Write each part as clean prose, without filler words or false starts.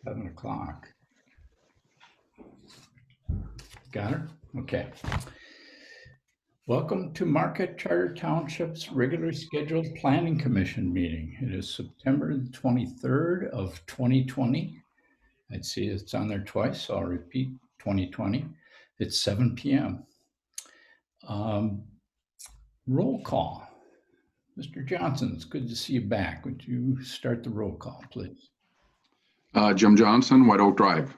7 o'clock. Got her? Okay. Welcome to Marquette Township's regularly scheduled Planning Commission meeting. It is September 23rd of 2020. I'd see it's on there twice, so I'll repeat 2020. It's 7 p.m. Roll call. Mr. Johnson, it's good to see you back. Would you start the roll call, please? Jim Johnson, White Oak Drive.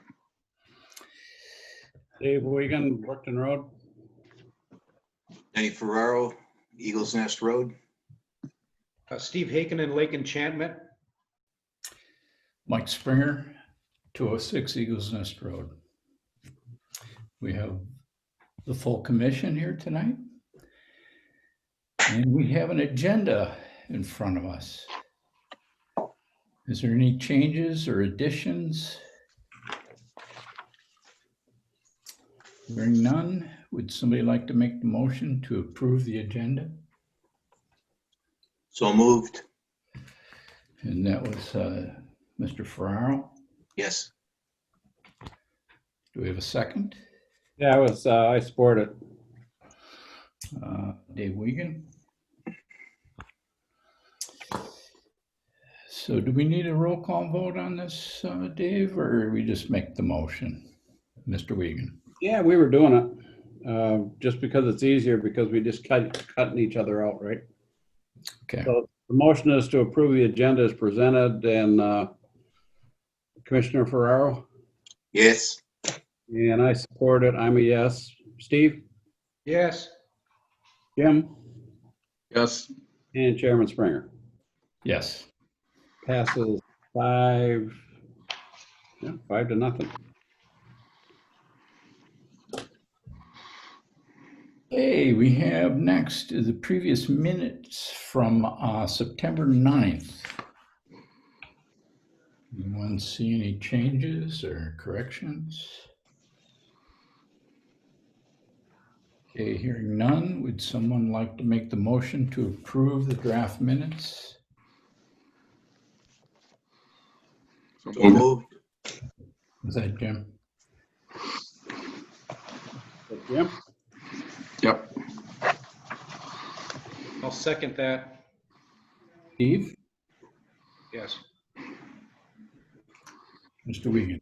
Dave Wigan, Brookton Road. Denny Ferraro, Eagles Nest Road. Steve Haken, Lake Enchantment. Mike Springer, 206 Eagles Nest Road. We have the full commission here tonight. And we have an agenda in front of us. Is there any changes or additions? Hearing none, would somebody like to make the motion to approve the agenda? So moved. And that was Mr. Ferraro. Yes. Do we have a second? Yeah, I support it. Dave Wigan. So do we need a roll call vote on this, Dave, or we just make the motion? Mr. Wigan. Yeah, we were doing it just because it's easier because we just cutting each other out, right? Okay. So the motion is to approve the agenda as presented, and Commissioner Ferraro, Yes. and I support it. I'm a yes. Steve, Yes. Jim, Yes. and Chairman Springer. Yes. Passes 5 to nothing. Okay, we have next the previous minutes from September 9th. Anyone see any changes or corrections? Okay, hearing none, would someone like to make the motion to approve the draft minutes? So moved. Is that Jim? Jim? Yep. I'll second that. Steve? Yes. Mr. Wigan?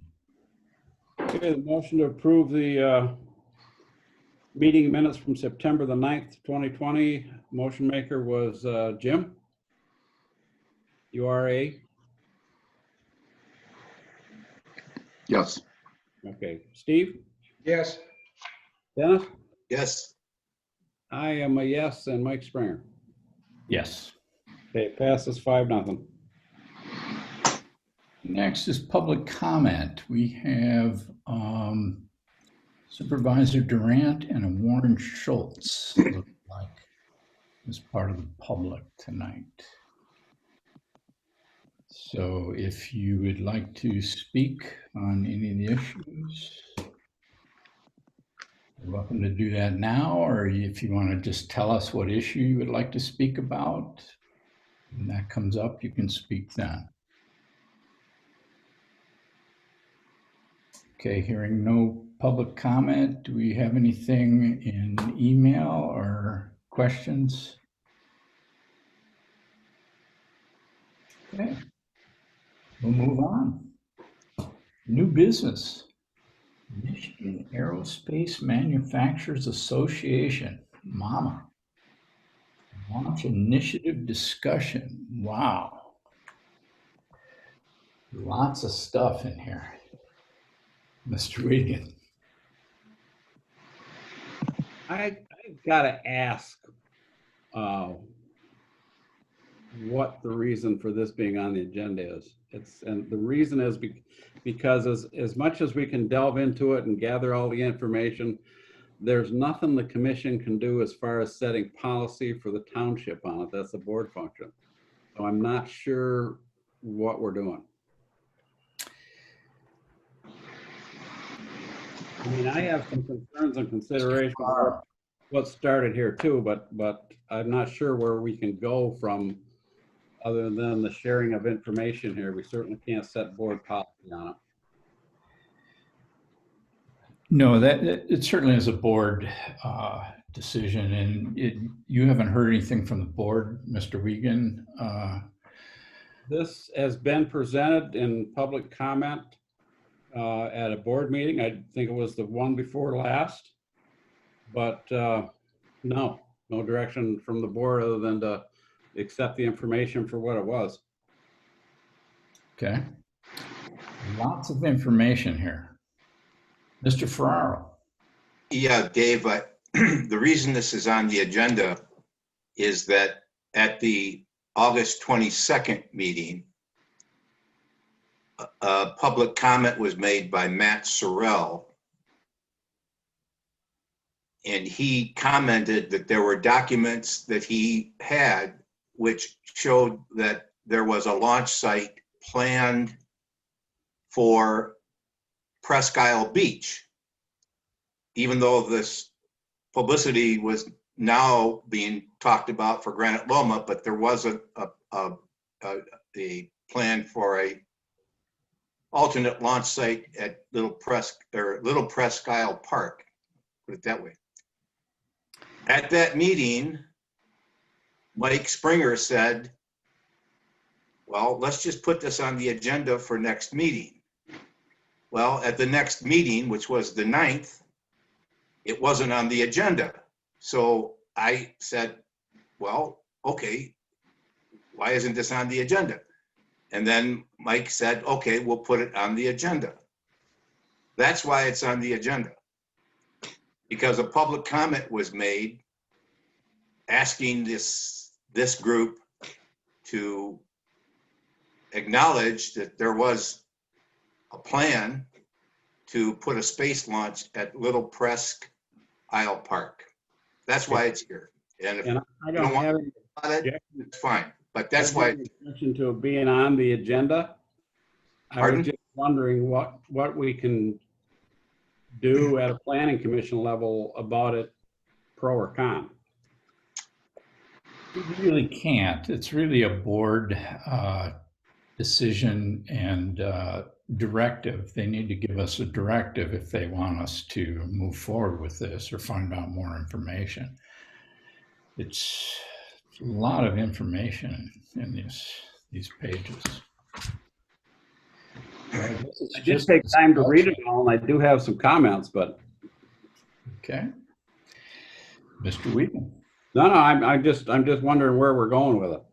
Okay, the motion to approve the meeting minutes from September the 9th, 2020. Motion maker was Jim. You are a? Yes. Okay. Steve? Yes. Dennis? Yes. I am a yes, and Mike Springer. Yes. Okay, passes 5-0. Next is public comment. We have Supervisor Durant and Warren Schultz, look like, as part of the public tonight. So if you would like to speak on any of the issues, you're welcome to do that now, or if you want to just tell us what issue you would like to speak about, when that comes up, you can speak then. Okay, hearing no public comment, do we have anything in email or questions? Okay, we'll move on. New business. Michigan Aerospace Manufacturers Association, MAMA. Launch initiative discussion. Wow. Lots of stuff in here. Mr. Wigan. I've got to ask what the reason for this being on the agenda is. And the reason is because as much as we can delve into it and gather all the information, there's nothing the commission can do as far as setting policy for the township on it. That's a board function. So I'm not sure what we're doing. I mean, I have some concerns and considerations about what started here too, but I'm not sure where we can go from other than the sharing of information here. We certainly can't set board policy on it. No, it certainly is a board decision, and you haven't heard anything from the board, Mr. Wiegand? This has been presented in public comment at a board meeting. I think it was the one before last. But no direction from the board other than to accept the information for what it was. Okay. Lots of information here. Mr. Ferraro. Yeah, Dave, the reason this is on the agenda is that at the August 22nd meeting, a public comment was made by Matt Sorrell. And he commented that there were documents that he had which showed that there was a launch site planned for Presque Isle Beach, even though this publicity was now being talked about for Granite Loma, but there was a plan for a alternate launch site at Little Presque Isle Park, put it that way. At that meeting, Mike Springer said, well, let's just put this on the agenda for next meeting. Well, at the next meeting, which was the 9th, it wasn't on the agenda. So I said, well, okay, why isn't this on the agenda? And then Mike said, okay, we'll put it on the agenda. That's why it's on the agenda. Because a public comment was made asking this group to acknowledge that there was a plan to put a space launch at Little Presque Isle Park. That's why it's here. And if And I you don't don't have want any it, it's fine. But that's why, objection to it being on the agenda. I Pardon? was just wondering what we can do at a planning commission level about it, pro or con. You really can't. It's really a board decision and directive. They need to give us a directive if they want us to move forward with this or find out more information. It's a lot of information in these pages. I just take time to read it all, and I do have some comments, but Okay. Mr. Wheaton. no, I'm just wondering where we're going with it.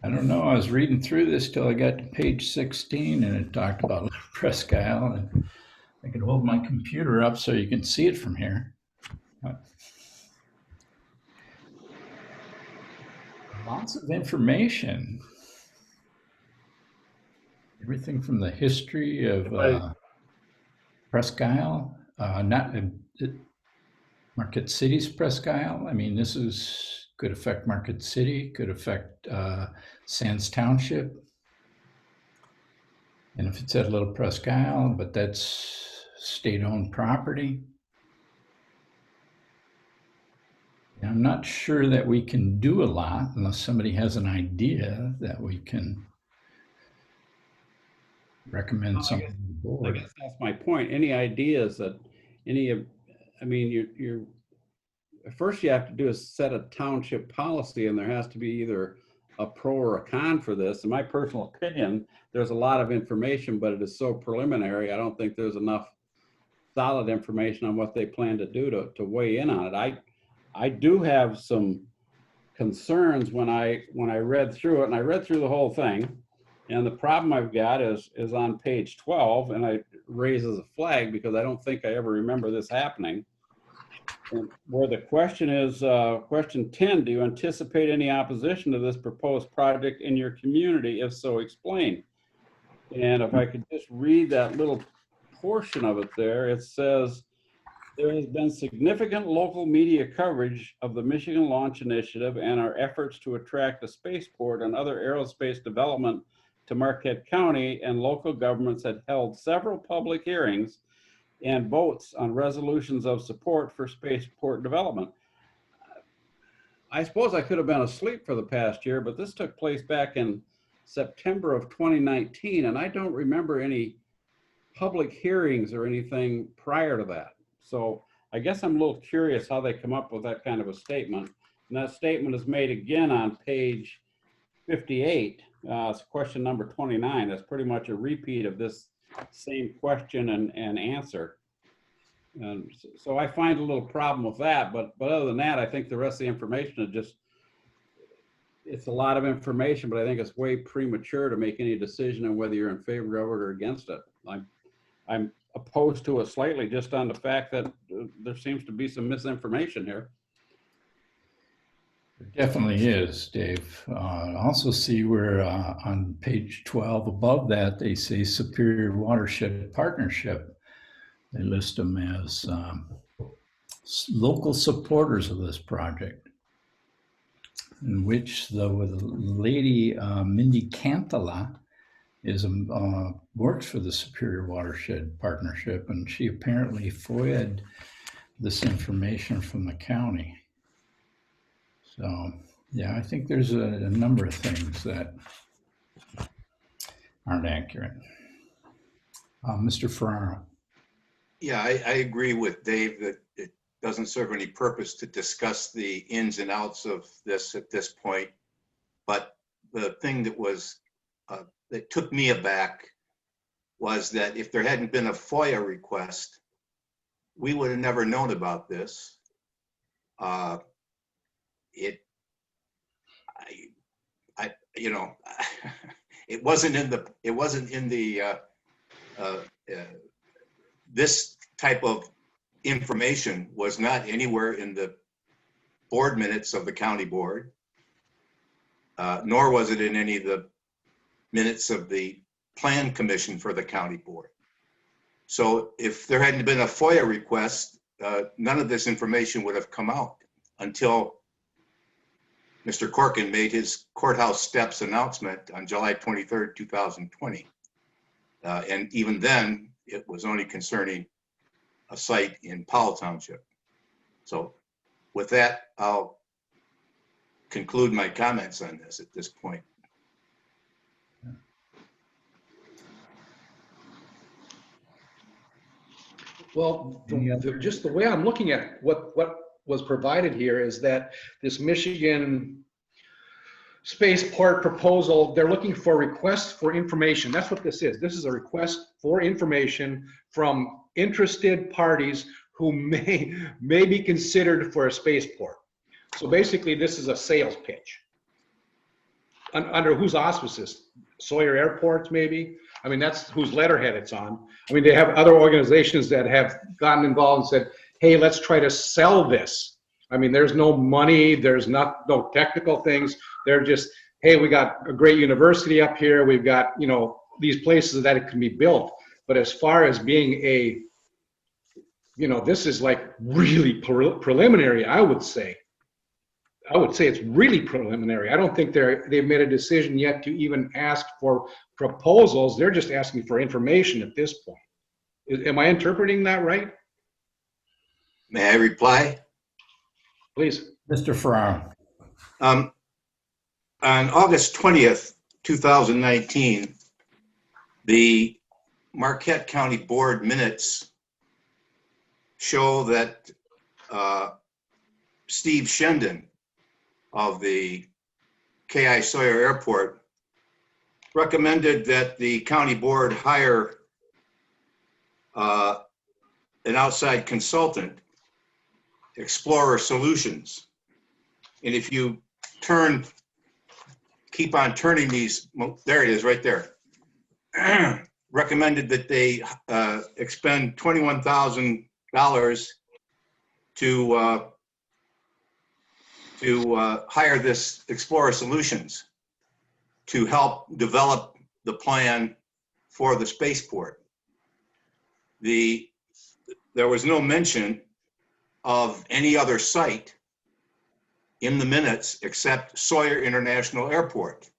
I don't know. I was reading through this till I got to page 16 and it talked about Presque Isle, and I could hold my computer up so you can see it from here. Lots of information. Everything from the history of Presque Isle, Marquette City's Presque Isle. I mean, this could affect Marquette City, could affect Sands Township. And if it's at Little Presque Isle, but that's state-owned property. And I'm not sure that we can do a lot unless somebody has an idea that we can recommend something to the I board. guess that's my point. Any ideas that you're first you have to do is set a township policy, and there has to be either a pro or a con for this. In my personal opinion, there's a lot of information, but it is so preliminary. I don't think there's enough solid information on what they plan to do to weigh in on it. I do have some concerns when I read through it, and I read through the whole thing. And the problem I've got is on page 12, and I raises a flag because I don't think I ever remember this happening. And where the question is, question 10, do you anticipate any opposition to this proposed project in your community? If so, explain. And if I could just read that little portion of it there, it says, there has been significant local media coverage of the Michigan Launch Initiative and our efforts to attract a spaceport and other aerospace development to Marquette County, and local governments had held several public hearings and votes on resolutions of support for spaceport development. I suppose I could have been asleep for the past year, but this took place back in September of 2019, and I don't remember any public hearings or anything prior to that. So I guess I'm a little curious how they come up with that kind of a statement. And that statement is made again on page 58. It's question number 29. That's pretty much a repeat of this same question and answer. And so I find a little problem with that, but other than that, I think the rest of the information is just, it's a lot of information, but I think it's way premature to make any decision on whether you're in favor of it or against it. I'm opposed to it slightly just on the fact that there seems to be some misinformation here. There definitely is, Dave. Also see where on page 12 above that, they say Superior Watershed Partnership. They list them as local supporters of this project, in which the lady Mindy Cantala is works for the Superior Watershed Partnership, and she apparently FOIA'd this information from the county. So, yeah, I think there's a number of things that aren't accurate. Mr. Ferraro. Yeah, I agree with Dave that it doesn't serve any purpose to discuss the ins and outs of this at this point. But the thing that was, that took me aback was that if there hadn't been a FOIA request, we would have never known about this. You know, it wasn't in the, this type of information was not anywhere in the board minutes of the county board, nor was it in any of the minutes of the plan commission for the county board. So if there hadn't been a FOIA request, none of this information would have come out until Mr. Corkin made his courthouse steps announcement on July 23rd, 2020. And even then, it was only concerning a site in Powell Township. So with that, I'll conclude my comments on this at this point. Well, just the way I'm looking at what was provided here is that this Michigan spaceport proposal, they're looking for requests for information. That's what this is. This is a request for information from interested parties who may be considered for a spaceport. So basically, this is a sales pitch. Under whose auspices? Sawyer Airports, maybe? I mean, that's whose letterhead it's on. I mean, they have other organizations that have gotten involved and said, hey, let's try to sell this. I mean, there's no money, there's no technical things. They're just, hey, we got a great university up here. We've got, you know, these places that it can be built. But as far as being a, you know, this is like really preliminary, I would say. I would say it's really preliminary. I don't think they've made a decision yet to even ask for proposals. They're just asking for information at this point. Am I interpreting that right? May I reply? Please. Mr. Ferraro. On August 20th, 2019, the Marquette County Board minutes show that Steve Shendon of the K.I. Sawyer Airport recommended that the county board hire an outside consultant, Explorer Solutions. And if you keep on turning these, there it is right there. Recommended that they expend $21,000 to hire this Explorer Solutions to help develop the plan for the spaceport. There was no mention of any other site in the minutes except Sawyer International Airport.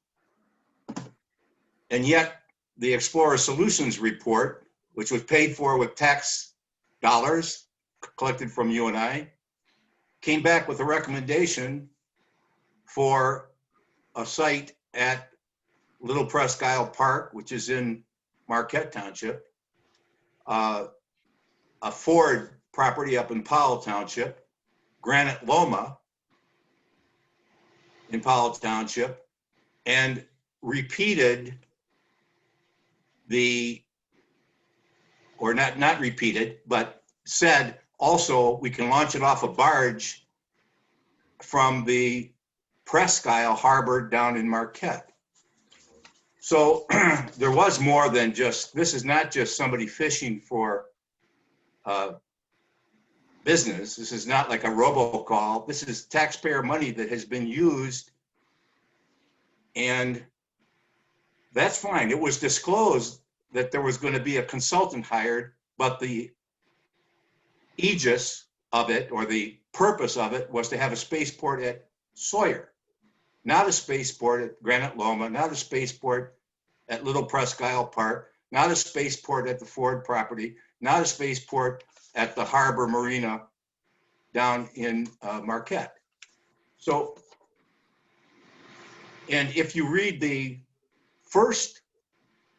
And yet the Explorer Solutions report, which was paid for with tax dollars collected from you and I, came back with a recommendation for a site at Little Presque Isle Park, which is in Marquette Township, a Ford property up in Powell Township, Granite Loma in Powell Township, and repeated or not repeated, but said also we can launch it off a barge from the Presque Isle Harbor down in Marquette. So there was more than just, this is not just somebody fishing for business. This is not like a robocall. This is taxpayer money that has been used, and that's fine. It was disclosed that there was going to be a consultant hired, but the aegis of it, or the purpose of it, was to have a spaceport at Sawyer, not a spaceport at Granite Loma, not a spaceport at Little Presque Isle Park, not a spaceport at the Ford property, not a spaceport at the Harbor Marina down in Marquette. So, and if you read the first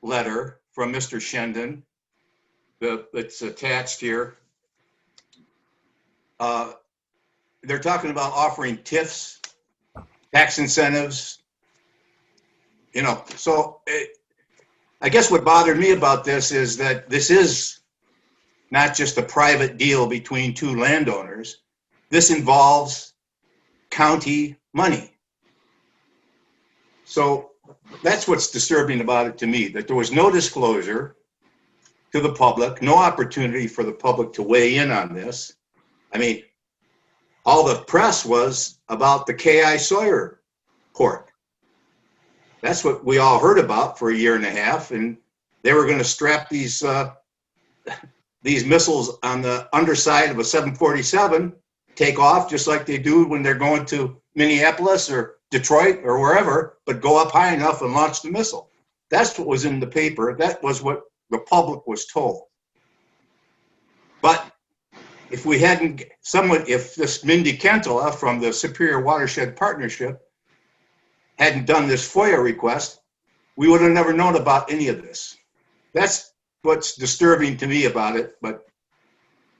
letter from Mr. Shendon that's attached here, they're talking about offering TIFs, tax incentives, you know. So I guess what bothered me about this is that this is not just a private deal between two landowners. This involves county money. So that's what's disturbing about it to me, that there was no disclosure to the public, no opportunity for the public to weigh in on this. I mean, all the press was about the K.I. Sawyer port. That's what we all heard about for a year and a half, and they were going to strap these missiles on the underside of a 747, take off just like they do when they're going to Minneapolis or Detroit or wherever, but go up high enough and launch the missile. That's what was in the paper. That was what the public was told. But if we hadn't, if this Mindy Kentola from the Superior Watershed Partnership hadn't done this FOIA request, we would have never known about any of this. That's what's disturbing to me about it. But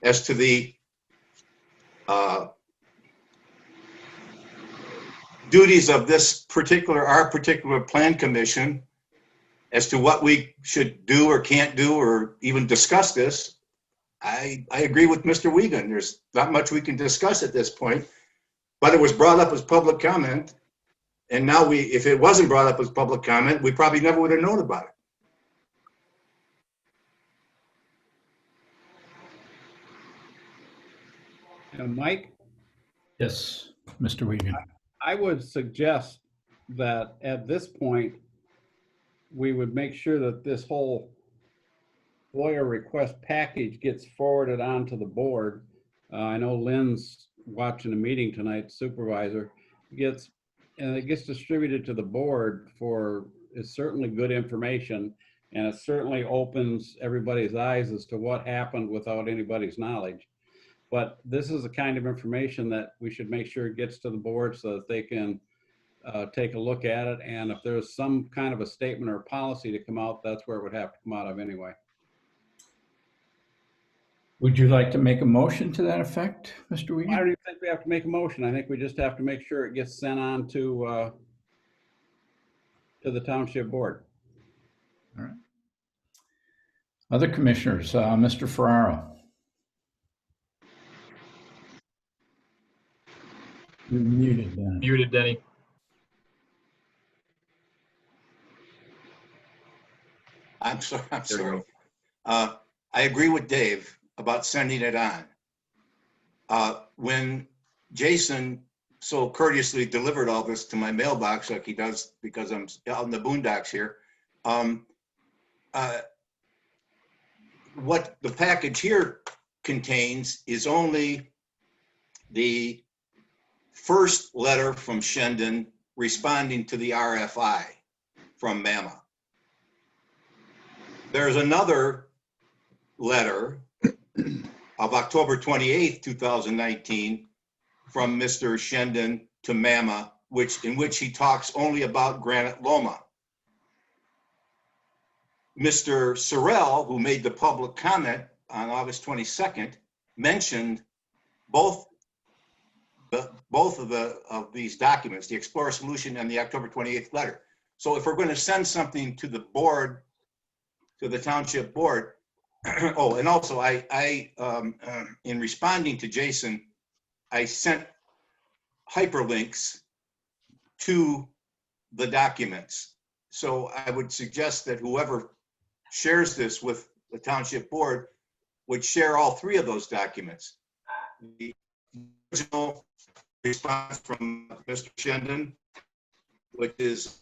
as to the duties of this our particular plan commission, as to what we should do or can't do or even discuss this, I agree with Mr. Wiegand. There's not much we can discuss at this point, but it was brought up as public comment. And now if it wasn't brought up as public comment, we probably never would have known about it. Mike? Yes, Mr. Wiegand. I would suggest that at this point, we would make sure that this whole FOIA request package gets forwarded onto the board. I know Lynn's watching a meeting tonight, supervisor, and it gets distributed to the board it's certainly good information, and it certainly opens everybody's eyes as to what happened without anybody's knowledge. But this is the kind of information that we should make sure it gets to the board so that they can take a look at it. And if there's some kind of a statement or policy to come out, that's where it would have to come out of anyway. Would you like to make a motion to that effect, Mr. I Wiegand? don't even think we have to make a motion. I think we just have to make sure it gets sent on to the township board. All right. Other commissioners, Mr. Ferraro. You're muted, Dan. Muted, Denny. I'm sorry. I'm There we sorry. I agree with Dave about sending it on. When Jason so courteously delivered all this to my mailbox, like he does because I'm out in the boondocks here, what the package here contains is only the first letter from Shendon responding to the RFI from MAMA. There's another letter of October 28th, 2019 from Mr. Shendon to MAMA, in which he talks only about Granite Loma. Mr. Sorrell, who made the public comment on August 22nd, mentioned both of these documents, the Explorer Solution and the October 28th letter. So if we're going to send something to the board, to the township board, oh, and also in responding to Jason, I sent hyperlinks to the documents. So I would suggest that whoever shares this with the township board would share all three of those documents. The original response from Mr. Shendon, which is,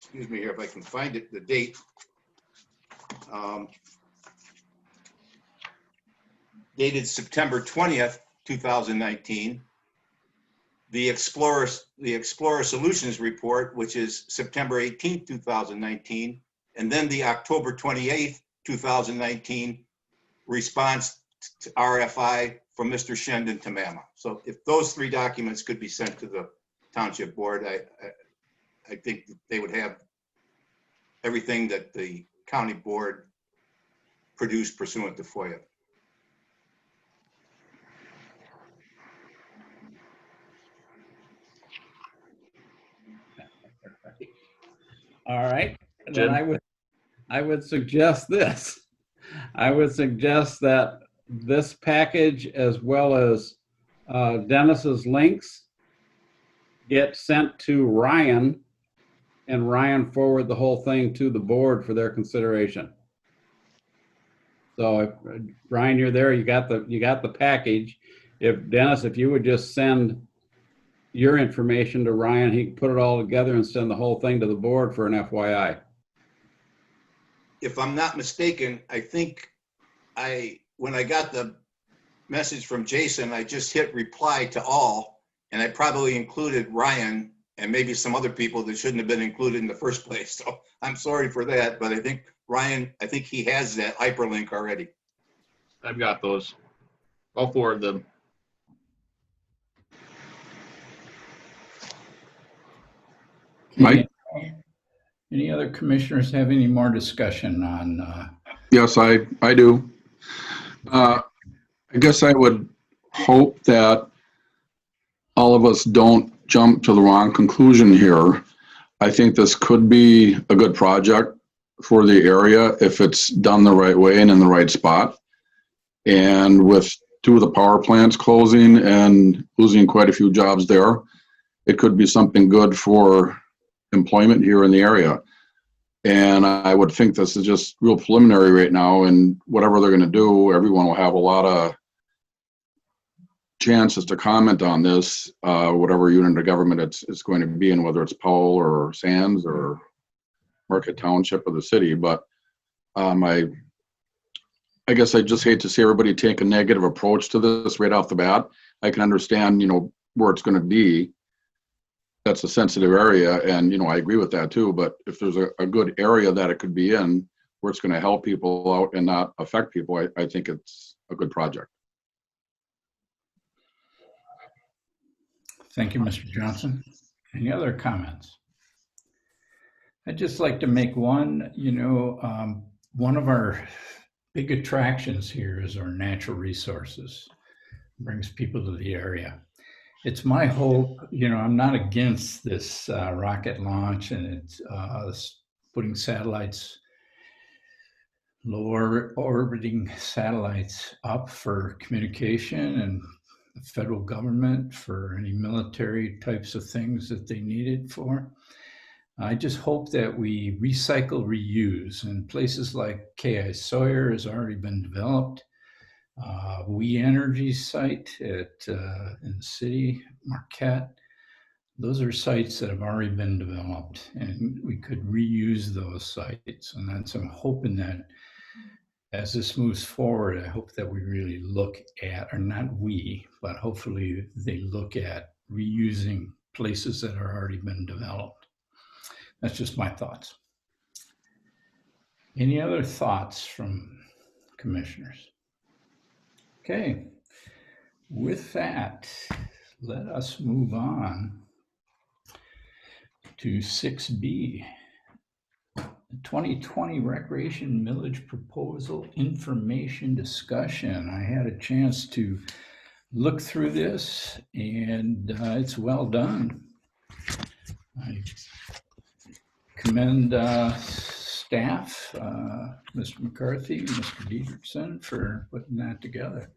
excuse me here if I can find it, the date. Dated September 20th, 2019. The Explorer Solutions report, which is September 18th, 2019. And then the October 28th, 2019 response to RFI from Mr. Shendon to MAMA. So if those three documents could be sent to the township board, I think that they would have everything that the county board produced pursuant to FOIA. All right, Jim? then I would suggest this. I would suggest that this package, as well as Dennis's links, get sent to Ryan, and Ryan forward the whole thing to the board for their consideration. So if, Ryan, you're there, you got the package. If Dennis, if you would just send your information to Ryan, he can put it all together and send the whole thing to the board for an FYI. If I'm not mistaken, I think when I got the message from Jason, I just hit reply to all, and I probably included Ryan and maybe some other people that shouldn't have been included in the first place. So I'm sorry for that, but I think Ryan, I think he has that hyperlink already. I've got those. I'll forward them. Mike? Any other commissioners have any more discussion on? Yes, I do. I guess I would hope that all of us don't jump to the wrong conclusion here. I think this could be a good project for the area if it's done the right way and in the right spot. And with two of the power plants closing and losing quite a few jobs there, it could be something good for employment here in the area. And I would think this is just real preliminary right now, and whatever they're going to do, everyone will have a lot of chances to comment on this, whatever unit of government it's going to be in, whether it's Powell or Sands or Marquette Township or the city. But I guess I just hate to see everybody take a negative approach to this right off the bat. I can understand, where it's going to be. That's a sensitive area, and I agree with that too. But if there's a good area that it could be in, where it's going to help people out and not affect people, I think it's a good project. Thank you, Mr. Johnson. Any other comments? I'd just like to make one, one of our big attractions here is our natural resources. It brings people to the area. It's my hope, I'm not against this rocket launch and it's putting satellites, low orbiting satellites up for communication and the federal government for any military types of things that they need it for. I just hope that we recycle, reuse, and places like K.I. Sawyer has already been developed. We Energy site in the city, Marquette, those are sites that have already been developed, and we could reuse those sites. And that's, I'm hoping that as this moves forward, I hope that we really look at, or not we, but hopefully they look at reusing places that are already been developed. That's just my thoughts. Any other thoughts from commissioners? Okay, with that, let us move on to 6B. The 2020 Recreation Millage Proposal Information Discussion. I had a chance to look through this, and it's well done. I commend staff, Mr. McCarthy, Mr. Dietrichson, for putting that together.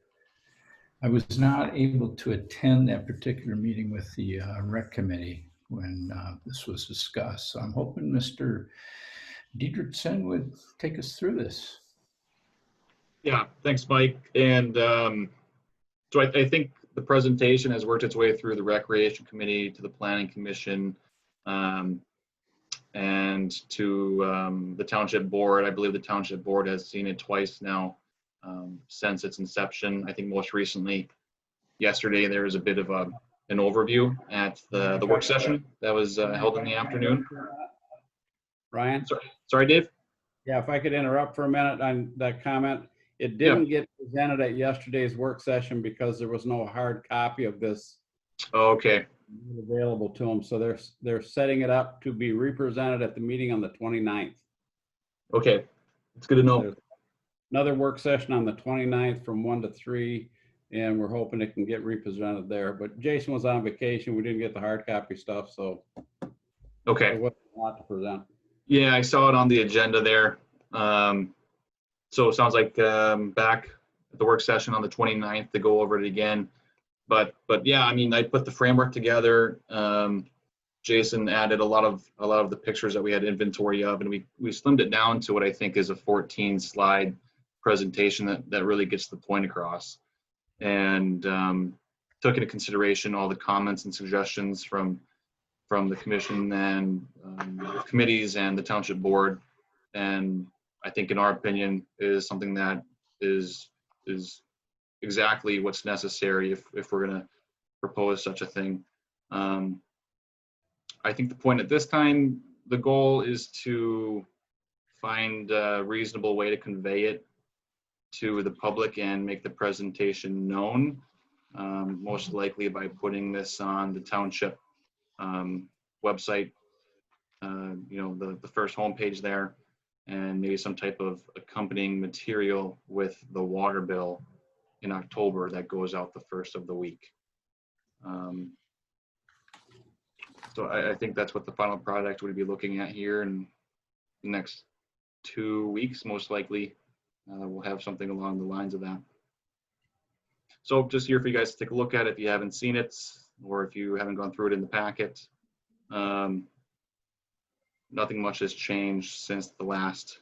I was not able to attend that particular meeting with the rec committee when this was discussed. So I'm hoping Mr. Dietrichson would take us through this. Yeah, thanks, Mike. And so I think the presentation has worked its way through the Recreation Committee to the Planning Commission and to the Township Board. I believe the Township Board has seen it twice now since its inception. I think most recently, yesterday, there was a bit of an overview at the work session that was held in the afternoon. Ryan? Sorry, Dave? Yeah, if I could interrupt for a minute on that comment. It didn't get presented at yesterday's work session because there was no hard copy of this Okay. available to them. So they're setting it up to be represented at the meeting on the 29th. Okay. It's good to know. There's another work session on the 29th from 1 to 3, and we're hoping it can get represented there. But Jason was on vacation. We didn't get the hard copy stuff, so Okay. there wasn't a lot to present. Yeah, I saw it on the agenda there. So it sounds like back at the work session on the 29th to go over it again. But yeah, I mean, I put the framework together. Jason added a lot of the pictures that we had inventory of, and we slimmed it down to what I think is a 14-slide presentation that really gets the point across, and took into consideration all the comments and suggestions from the commission and committees and the township board. And I think, in our opinion, is something that is exactly what's necessary if we're going to propose such a thing. I think the point at this time, the goal is to find a reasonable way to convey it to the public and make the presentation known, most likely by putting this on the township website, the first homepage there, and maybe some type of accompanying material with the water bill in October that goes out the first of the week. So I think that's what the final product would be looking at here in the next 2 weeks, most likely. We'll have something along the lines of that. So just here for you guys to take a look at if you haven't seen it, or if you haven't gone through it in the packet. Nothing much has changed since the last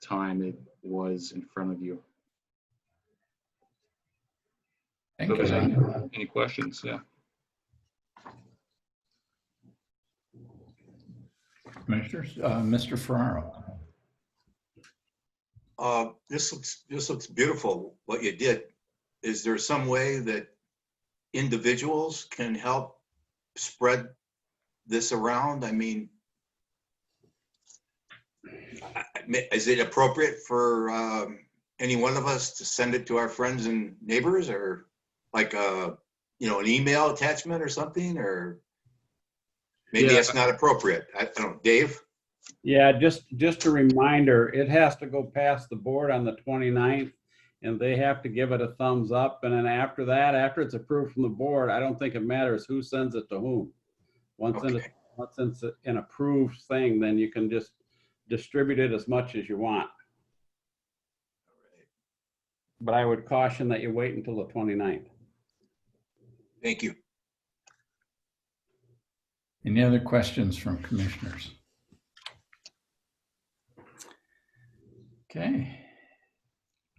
time it was in front of you. Thank So you. any questions? Yeah. Commissioners, Mr. Ferraro. This looks beautiful, what you did. Is there some way that individuals can help spread this around? I mean, is it appropriate for any one of us to send it to our friends and neighbors, or like an email attachment or something, or maybe that's not appropriate? I don't know, Dave? Yeah, just a reminder, it has to go past the board on the 29th, and they have to give it a thumbs up. And then after that, after it's approved from the board, I don't think it matters who sends it to whom. Once it's an approved thing, then you can just distribute it as much as you want. But I would caution that you wait until the 29th. Thank you. Any other questions from commissioners? Okay.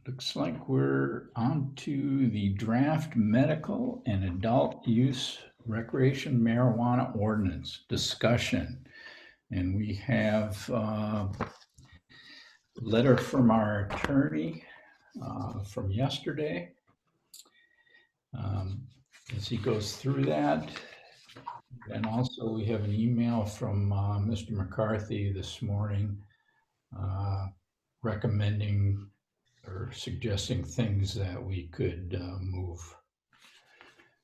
Looks like we're on to the draft medical and adult use recreation marijuana ordinance discussion. And we have a letter from our attorney from yesterday. As he goes through that. And also we have an email from Mr. McCarthy this morning recommending or suggesting things that we could move.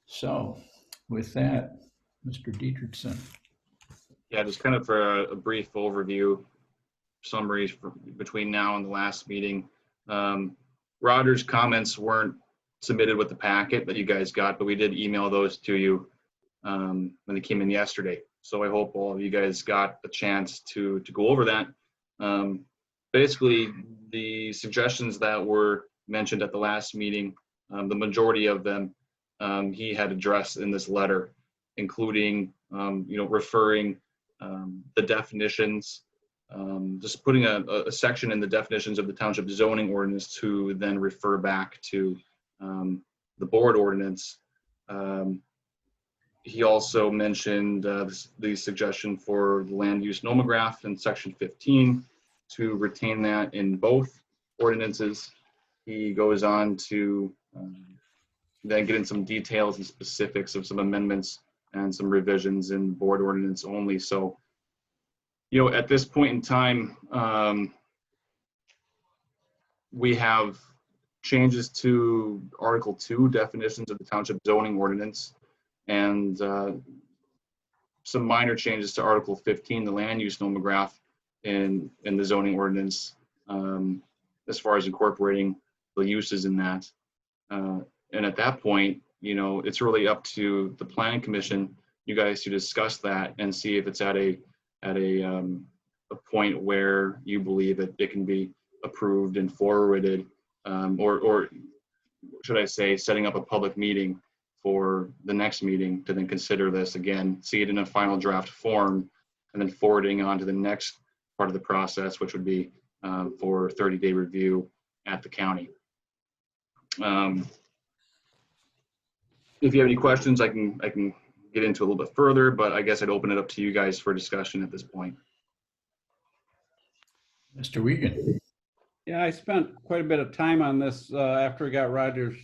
So with that, Mr. Dietrichson. Yeah, just kind of for a brief overview. summaries between now and the last meeting. Roger's comments weren't submitted with the packet that you guys got, but we did email those to you when they came in yesterday. So I hope all of you guys got a chance to go over that. Basically, the suggestions that were mentioned at the last meeting, the majority of them he had addressed in this letter, including referring the definitions, just putting a section in the definitions of the township zoning ordinance to then refer back to the board ordinance. He also mentioned the suggestion for the land use nomograph in section 15 to retain that in both ordinances. He goes on to then get in some details and specifics of some amendments and some revisions in board ordinance only. So, at this point in time, we have changes to Article 2, definitions of the township zoning ordinance, and some minor changes to Article 15, the land use nomograph in the zoning ordinance, as far as incorporating the uses in that. And at that point, it's really up to the planning commission, you guys, to discuss that and see if it's at a point where you believe that it can be approved and forwarded, or should I say, setting up a public meeting for the next meeting to then consider this again, see it in a final draft form, and then forwarding on to the next part of the process, which would be for 30-day review at the county. If you have any questions, I can get into a little bit further, but I guess I'd open it up to you guys for discussion at this point. Mr. Wiegand. Yeah, I spent quite a bit of time on this after we got Roger's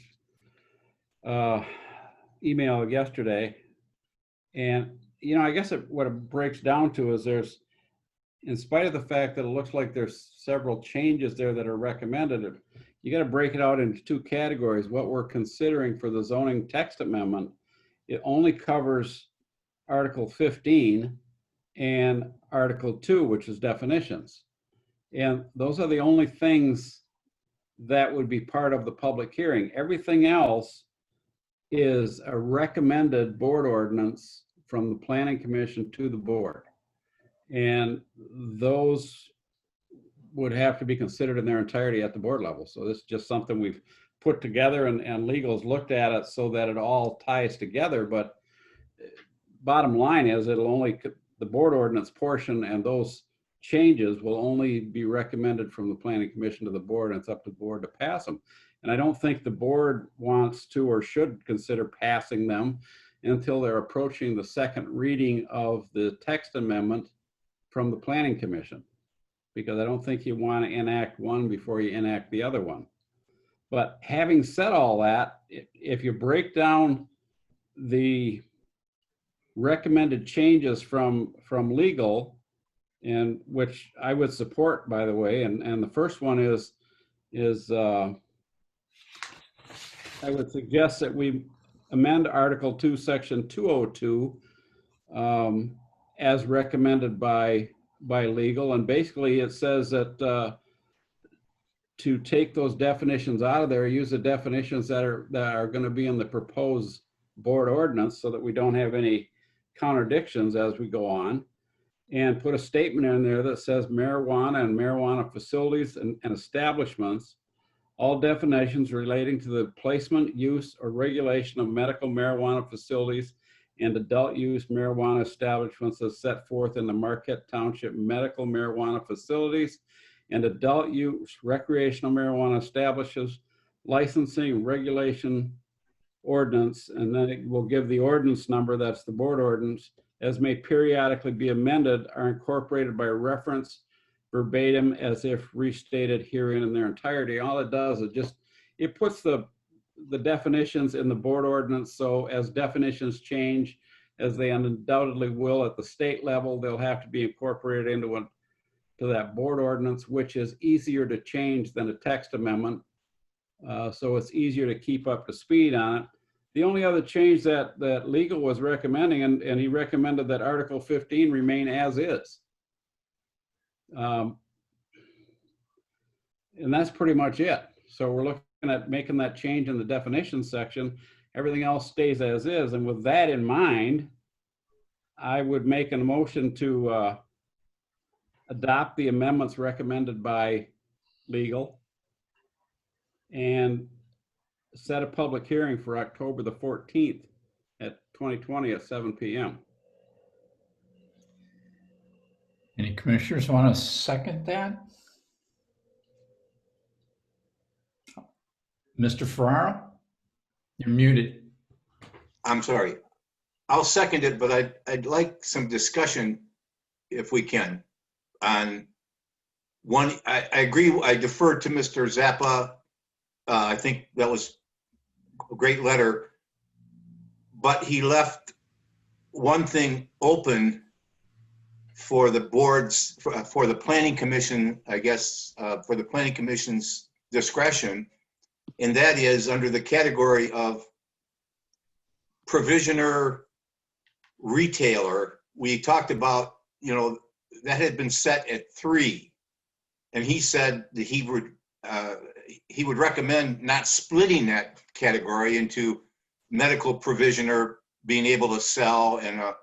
email yesterday. And, I guess what it breaks down to is in spite of the fact that it looks like there's several changes there that are recommended, you got to break it out into two categories. What we're considering for the zoning text amendment, it only covers Article 15 and Article 2, which is definitions. And those are the only things that would be part of the public hearing. Everything else is a recommended board ordinance from the planning commission to the board. And those would have to be considered in their entirety at the board level. So this is just something we've put together, and legal's looked at it so that it all ties together. But bottom line is the board ordinance portion and those changes will only be recommended from the planning commission to the board, and it's up to the board to pass them. And I don't think the board wants to or should consider passing them until they're approaching the second reading of the text amendment from the planning commission, because I don't think you want to enact one before you enact the other one. But having said all that, if you break down the recommended changes from legal, and which I would support, by the way, and the first one is I would suggest that we amend Article 2, Section 202 as recommended by legal. And basically it says that to take those definitions out of there, use the definitions that are going to be in the proposed board ordinance so that we don't have any contradictions as we go on, and put a statement in there that says marijuana and marijuana facilities and establishments, all definitions relating to the placement, use, or regulation of medical marijuana facilities and adult use marijuana establishments as set forth in the Marquette Township medical marijuana facilities and adult use recreational marijuana establishes licensing regulation ordinance, and then it will give the ordinance number, that's the board ordinance, as may periodically be amended, are incorporated by reference verbatim as if restated herein in their entirety. All it does is it puts the definitions in the board ordinance, so as definitions change, as they undoubtedly will at the state level, they'll have to be incorporated into that board ordinance, which is easier to change than a text amendment. So it's easier to keep up to speed on it. The only other change that legal was recommending, and he recommended that Article 15 remain as is. And that's pretty much it. So we're looking at making that change in the definition section. Everything else stays as is. And with that in mind, I would make a motion to adopt the amendments recommended by legal and set a public hearing for October the 14th at 2020 at 7 p.m. Any commissioners want to second that? Mr. Ferraro, you're muted. I'm sorry. I'll second it, but I'd like some discussion, if we can, on one. I agree. I defer to Mr. Zappa. I think that was a great letter, but he left one thing open for the boards, for the planning commission, I guess, for the planning commission's discretion, and that is under the category of provisioner retailer. We talked about, that had been set at 3, and he said that he would recommend not splitting that category into medical provisioner being able to sell and an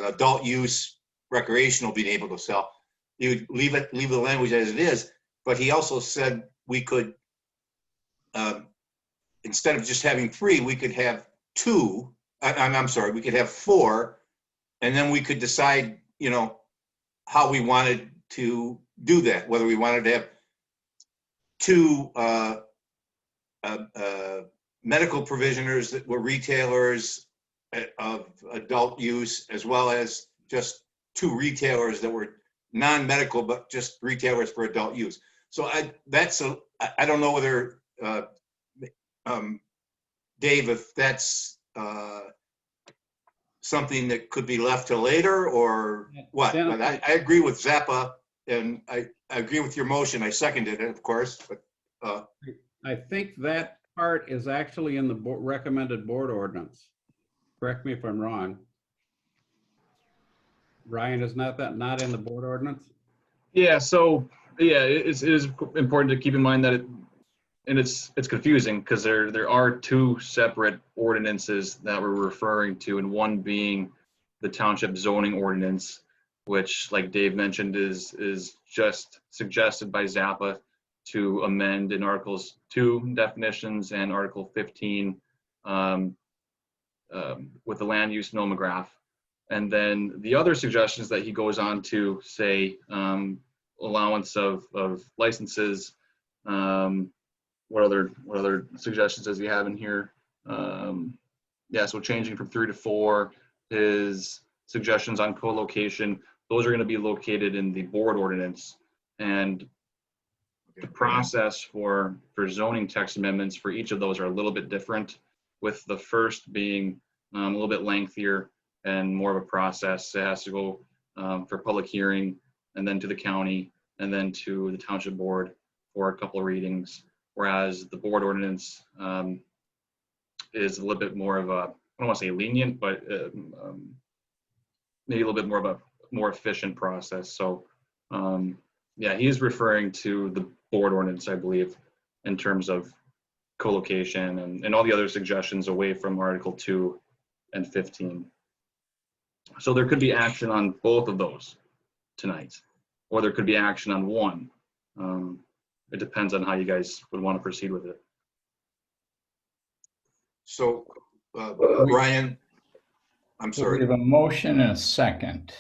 adult use recreational being able to sell. He would leave the language as it is, but he also said we could, instead of just having 3, we could have 2. I'm sorry, we could have 4, and then we could decide, how we wanted to do that, whether we wanted to have 2 medical provisioners that were retailers of adult use, as well as just 2 retailers that were non-medical, but just retailers for adult use. So I don't know whether, Dave, if that's something that could be left till later or what. But I agree with Zappa, and I agree with your motion. I seconded it, of course, but I think that part is actually in the recommended board ordinance. Correct me if I'm wrong. Ryan, is not in the board ordinance? Yeah, so yeah, it is important to keep in mind that it's confusing because there are 2 separate ordinances that we're referring to, and one being the township zoning ordinance, which, like Dave mentioned, is just suggested by Zappa to amend in Articles 2 definitions and Article 15 with the land use nomograph. And then the other suggestions that he goes on to say allowance of licenses. What other suggestions does he have in here? Yeah, so changing from 3 to 4, his suggestions on co-location, those are going to be located in the board ordinance. And the process for zoning text amendments for each of those are a little bit different, with the first being a little bit lengthier and more of a process. It has to go for public hearing, and then to the county, and then to the township board for a couple of readings. Whereas the board ordinance is a little bit more of a, I don't want to say lenient, but maybe a little bit more of a more efficient process. So yeah, he's referring to the board ordinance, I believe, in terms of co-location and all the other suggestions away from Article 2 and 15. So there could be action on both of those tonight, or there could be action on one. It depends on how you guys would want to proceed with it. so, Brian, I'm So we sorry. have a motion and a second.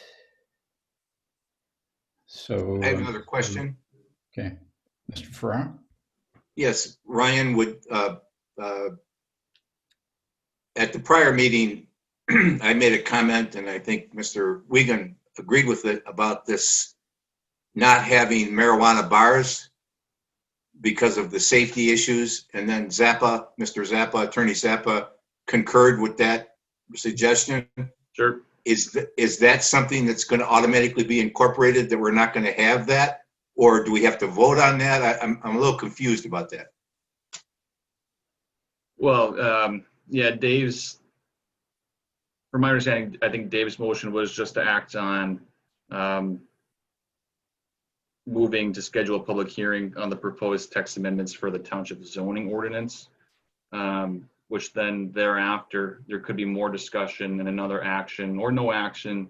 So. I have another question. Okay, Mr. Ferraro? Yes, Ryan would, at the prior meeting, I made a comment, and I think Mr. Wiegand agreed with it, about this not having marijuana bars because of the safety issues. And then Zappa, Mr. Zappa, Attorney Zappa, concurred with that suggestion. Sure. Is that something that's going to automatically be incorporated, that we're not going to have that? Or do we have to vote on that? I'm a little confused about that. Well, yeah, from my understanding, I think Dave's motion was just to act on moving to schedule a public hearing on the proposed text amendments for the township zoning ordinance, which then thereafter, there could be more discussion and another action or no action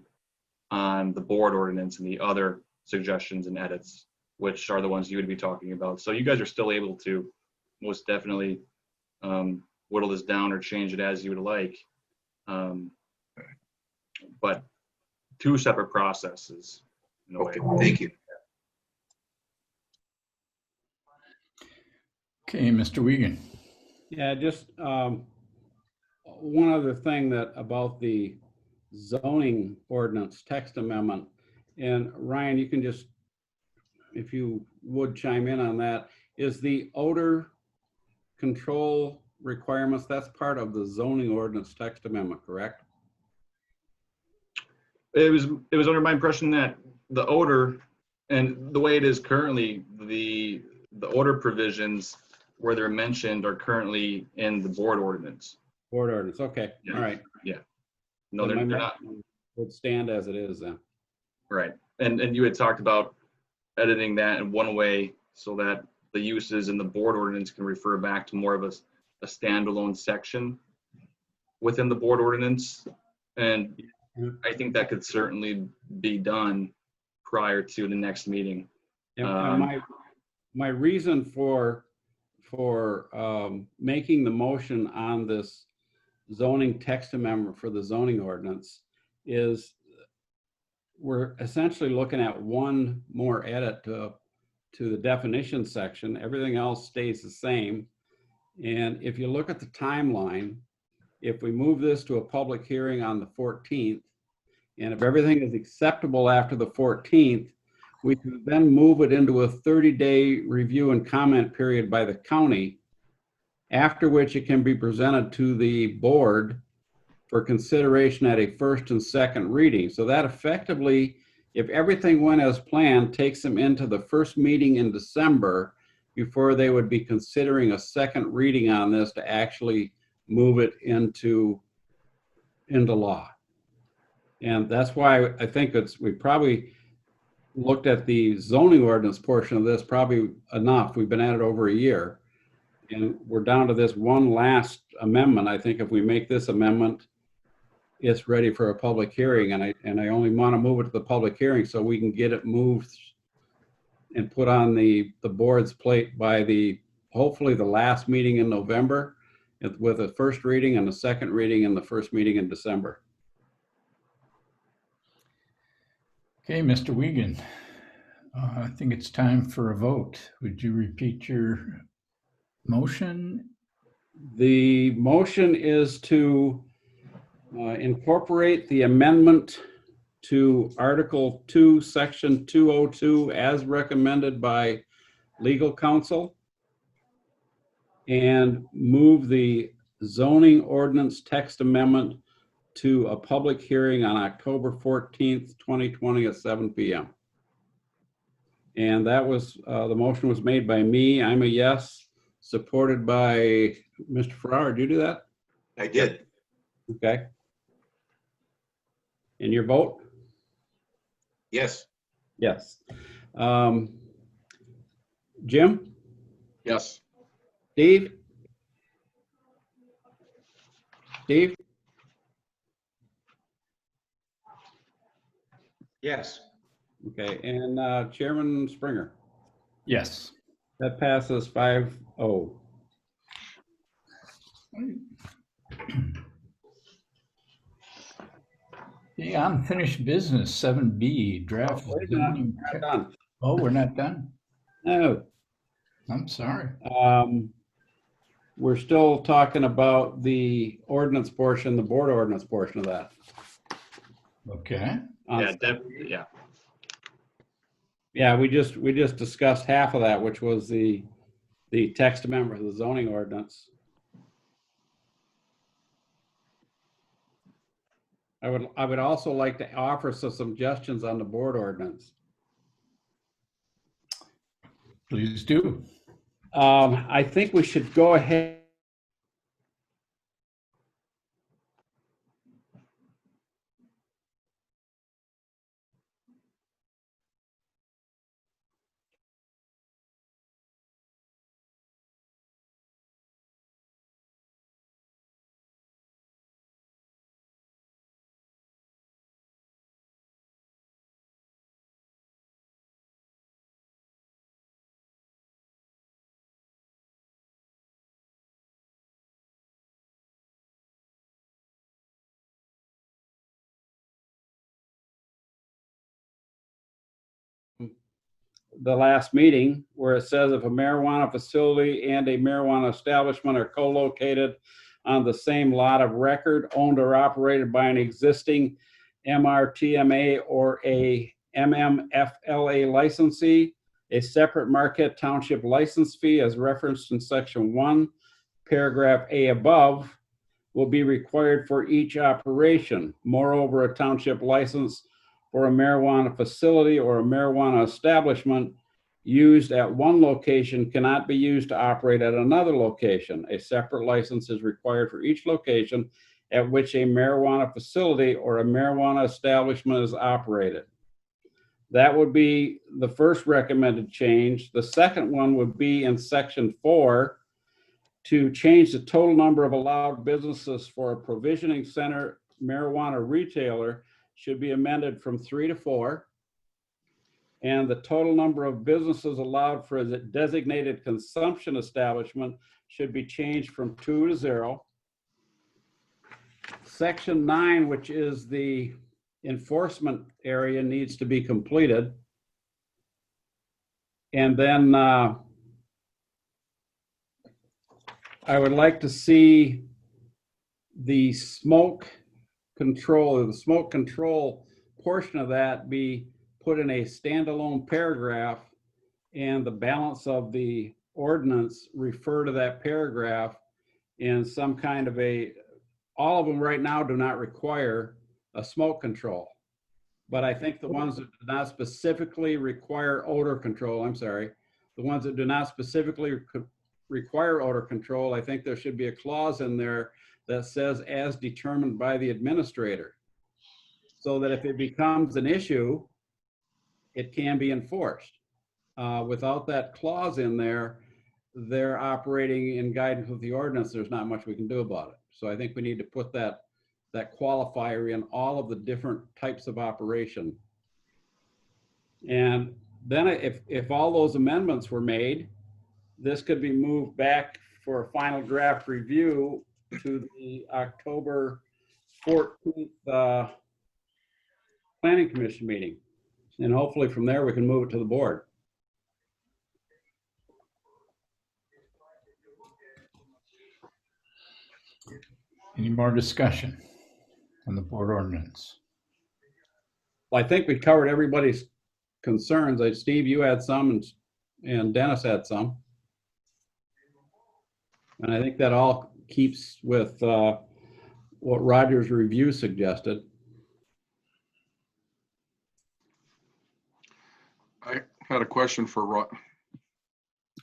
on the board ordinance and the other suggestions and edits, which are the ones you would be talking about. So you guys are still able to most definitely whittle this down or change it as you would like. But two separate processes in a way. Okay, thank you. Okay, Mr. Wiegand. Yeah, just one other thing that about the zoning ordinance text amendment, and Ryan, you can just, if you would chime in on that, is the odor control requirements, that's part of the zoning ordinance text amendment, correct? It was under my impression that the odor and the way it is currently, the odor provisions where they're mentioned are currently in the board ordinance. Board ordinance, okay, Yeah. all right. No, they're Then my not. motion would stand as it is then. Right. And you had talked about editing that in one way so that the uses in the board ordinance can refer back to more of a standalone section within the board ordinance. And I think that could certainly be done prior to the next meeting. And my reason for making the motion on this zoning text amendment for the zoning ordinance is we're essentially looking at one more edit to the definition section. Everything else stays the same. And if you look at the timeline, if we move this to a public hearing on the 14th, and if everything is acceptable after the 14th, we can then move it into a 30-day review and comment period by the county, after which it can be presented to the board for consideration at a first and second reading. So that effectively, if everything went as planned, takes them into the first meeting in December before they would be considering a second reading on this to actually move it into law. And that's why I think we probably looked at the zoning ordinance portion of this probably enough. We've been at it over a year. And we're down to this one last amendment. I think if we make this amendment, it's ready for a public hearing. And I only want to move it to the public hearing so we can get it moved and put on the board's plate by hopefully the last meeting in November, with a first reading and a second reading and the first meeting in December. Okay, Mr. Wiegand, I think it's time for a vote. Would you repeat your motion? The motion is to incorporate the amendment to Article 2, Section 202, as recommended by legal counsel, and move the zoning ordinance text amendment to a public hearing on October 14th, 2020 at 7 p.m. And that was, the motion was made by me. I'm a yes, supported by Mr. Farrar. Did you do that? I did. Okay. And your vote? Yes. Yes. Jim? Yes. Steve? Steve? Yes. Okay, and Chairman Springer? Yes. That passes 5-0. The unfinished business, 7B, draft. Wait a minute, we're not done. Oh, we're not done? No. I'm sorry. We're still talking about the ordinance portion, the board ordinance portion of that. Okay. Yeah. Yeah, we just discussed half of that, which was the text amendment, the zoning ordinance. I would also like to offer some suggestions on the board ordinance. Please do. I think we should go ahead. the last meeting, where it says if a marijuana facility and a marijuana establishment are co-located on the same lot of record, owned or operated by an existing MRTMA or a MMFLA licensee, a separate Marquette Township license fee as referenced in section 1, paragraph A above, will be required for each operation. Moreover, a township license for a marijuana facility or a marijuana establishment used at one location cannot be used to operate at another location. A separate license is required for each location at which a marijuana facility or a marijuana establishment is operated. That would be the first recommended change. The second one would be in section 4 to change the total number of allowed businesses for a provisioning center marijuana retailer should be amended from 3 to 4. And the total number of businesses allowed for a designated consumption establishment should be changed from 2 to 0. Section 9, which is the enforcement area, needs to be completed. And then I would like to see the smoke control portion of that be put in a standalone paragraph, and the balance of the ordinance refer to that paragraph in some kind of all of them right now do not require a smoke control. But I think the ones that do not specifically require odor control, the ones that do not specifically require odor control, I think there should be a clause in there that says as determined by the administrator, so that if it becomes an issue, it can be enforced. Without that clause in there, they're operating in guidance with the ordinance. There's not much we can do about it. So I think we need to put that qualifier in all of the different types of operation. And then if all those amendments were made, this could be moved back for a final draft review to the October 14th Planning Commission meeting. And hopefully from there, we can move it to the board. Any more discussion on the board ordinance? Well, I think we covered everybody's concerns. Steve, you had some, and Dennis had some. And I think that all keeps with what Roger's review suggested. I had a question for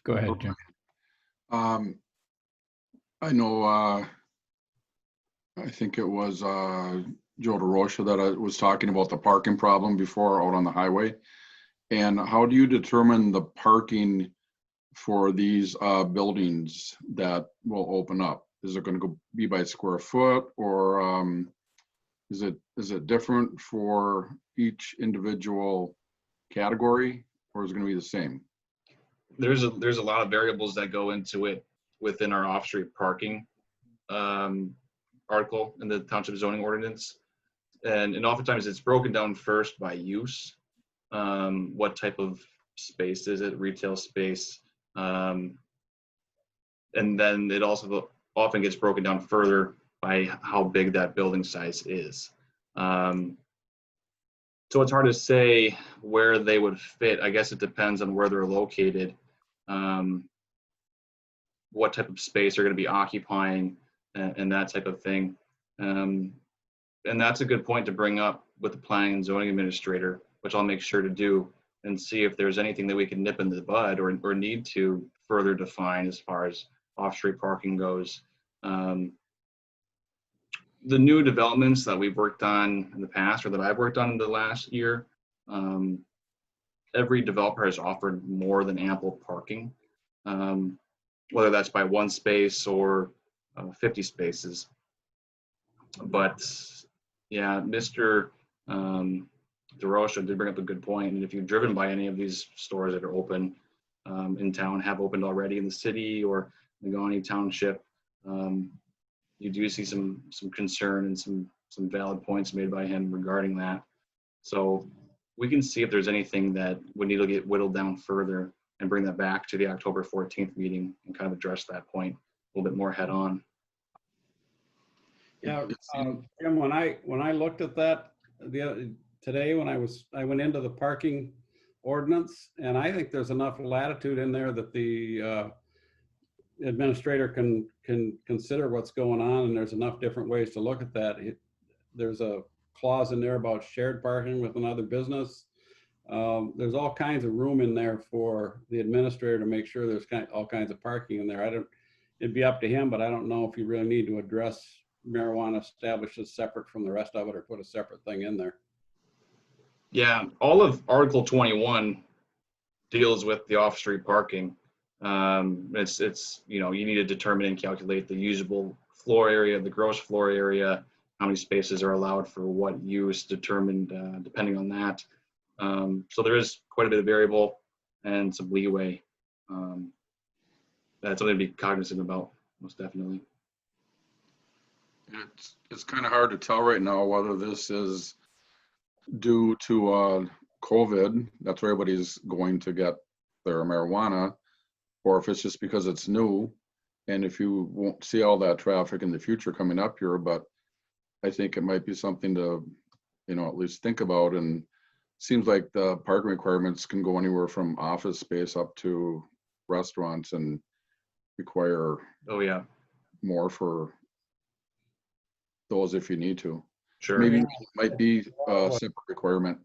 Go ahead, Jim. I know, I think it was Joe DeRocha that was talking about the parking problem before out on the highway. And how do you determine the parking for these buildings that will open up? Is it going to be by square foot, or is it different for each individual category, or is it going to be the same? There's a lot of variables that go into it within our off-street parking article in the township zoning ordinance, and oftentimes it's broken down first by use. What type of space is it? Retail space, and then it also often gets broken down further by how big that building size is. So it's hard to say where they would fit. I guess it depends on where they're located, what type of space they're going to be occupying, and that type of thing. And that's a good point to bring up with the planning and zoning administrator, which I'll make sure to do, and see if there's anything that we can nip in the bud or need to further define as far as off-street parking goes. The new developments that we've worked on in the past, or that I've worked on in the last year, every developer has offered more than ample parking, whether that's by one space or 50 spaces. But yeah, Mr. DeRocha did bring up a good point. And if you've driven by any of these stores that are open in town, have opened already in the city or Negaunee Township, you do see some concern and some valid points made by him regarding that. So we can see if there's anything that would need to get whittled down further and bring that back to the October 14th meeting and kind of address that point a little bit more head on. Yeah, Jim, when I looked at that today, when I went into the parking ordinance, and I think there's enough latitude in there that the administrator can consider what's going on, and there's enough different ways to look at that. There's a clause in there about shared parking with another business. There's all kinds of room in there for the administrator to make sure there's all kinds of parking in there. It'd be up to him, but I don't know if you really need to address marijuana established as separate from the rest of it or put a separate thing in there. Yeah, all of Article 21 deals with the off-street parking. It's you know, you need to determine and calculate the usable floor area, the gross floor area, how many spaces are allowed for what use, determined depending on that. So there is quite a bit of variable and some leeway. That's something to be cognizant about, most definitely. It's kind of hard to tell right now whether this is due to COVID, that's where everybody's going to get their marijuana, or if it's just because it's new, and if you won't see all that traffic in the future coming up here. But I think it might be something to, you know, at least think about. And seems like the parking requirements can go anywhere from office space up to restaurants and require Oh yeah, more for those if you need to. sure. Maybe it might be a separate requirement.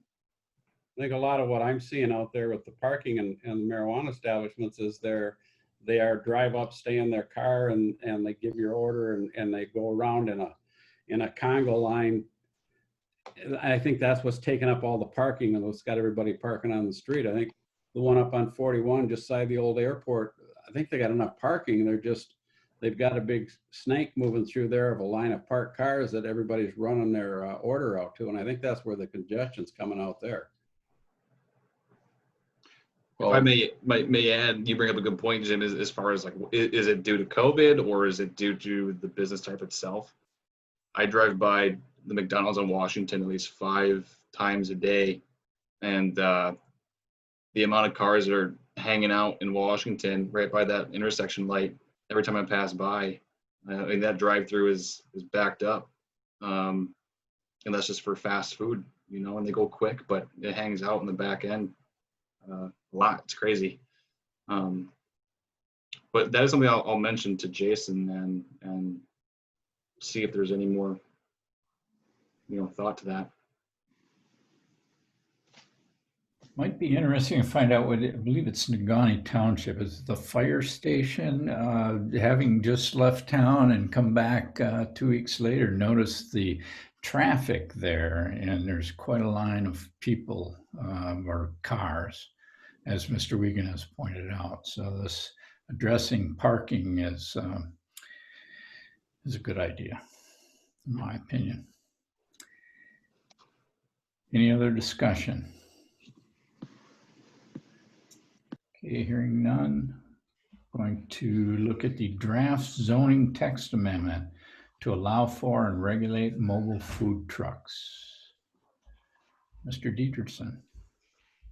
I think a lot of what I'm seeing out there with the parking and marijuana establishments is they are drive up, stay in their car, and they give your order and they go around in a Congo line. I think that's what's taking up all the parking and what's got everybody parking on the street. I think the one up on 41 just side the old airport, I think they got enough parking. They've got a big snake moving through there of a line of parked cars that everybody's running their order out to. And I think that's where the congestion's coming out there. If I may add, you bring up a good point, Jim, as far as like, is it due to COVID or is it due to the business type itself? I drive by the McDonald's on Washington at least 5 times a day, and the amount of cars that are hanging out in Washington right by that intersection light every time I pass by, I mean, that drive-through is backed up, and that's just for fast food, you know, and they go quick, but it hangs out in the back end a lot. It's crazy. But that is something I'll mention to Jason and see if there's any more, you know, thought to that. Might be interesting to find out what, I believe it's Negaunee Township, is the fire station, having just left town and come back 2 weeks later, noticed the traffic there, and there's quite a line of people or cars, as Mr. Wiegand has pointed out. So this addressing parking is a good idea, in my opinion. Any other discussion? Okay, hearing none. Going to look at the draft zoning text amendment to allow for and regulate mobile food trucks. Mr. Dietrichson.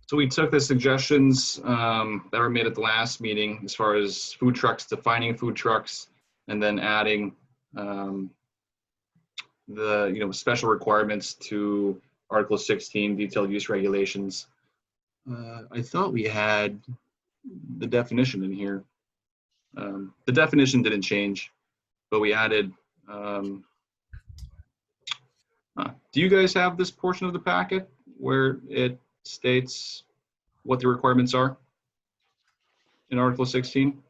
So we took the suggestions that were made at the last meeting as far as food trucks, defining food trucks, and then adding the special requirements to Article 16, detailed use regulations. I thought we had the definition in here. The definition didn't change, but we added, do you guys have this portion of the packet where it states what the requirements are in Article 16?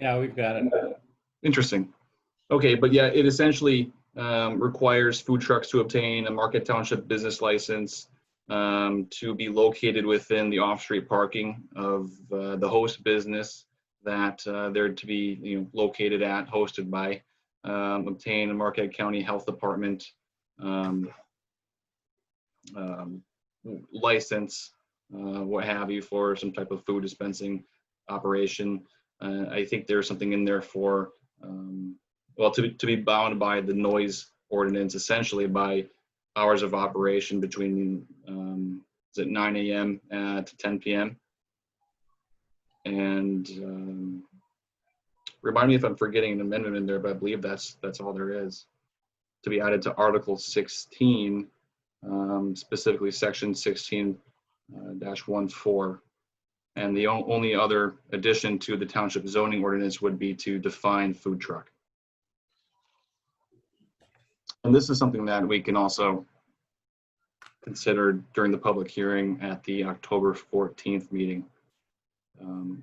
Yeah, we've got it. Interesting. Okay, but yeah, it essentially requires food trucks to obtain a Marquette Township business license, to be located within the off-street parking of the host business that they're to be located at, hosted by, obtain a Marquette County Health Department license, what have you, for some type of food dispensing operation. I think there's something in there for, well, to be bound by the noise ordinance, essentially by hours of operation between, is it 9 a.m. To 10 p.m.? And remind me if I'm forgetting an amendment in there, but I believe that's all there is to be added to Article 16, specifically Section 16-14. And the only other addition to the township zoning ordinance would be to define food truck. And this is something that we can also consider during the public hearing at the October 14th meeting,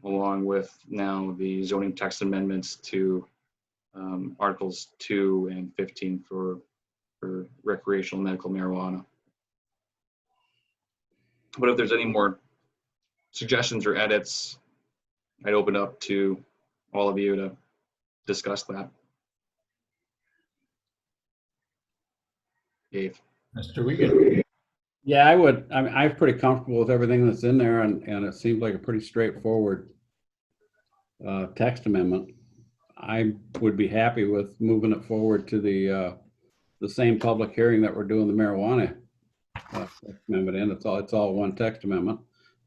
along with now the zoning text amendments to Articles 2 and 15 for recreational medical marijuana. But if there's any more suggestions or edits, I'd open up to all of you to discuss that. Dave. Mr. Wiegand. Yeah, I would. I mean, I'm pretty comfortable with everything that's in there, and it seems like a pretty straightforward text amendment. I would be happy with moving it forward to the same public hearing that we're doing the marijuana amendment in. It's all one text amendment,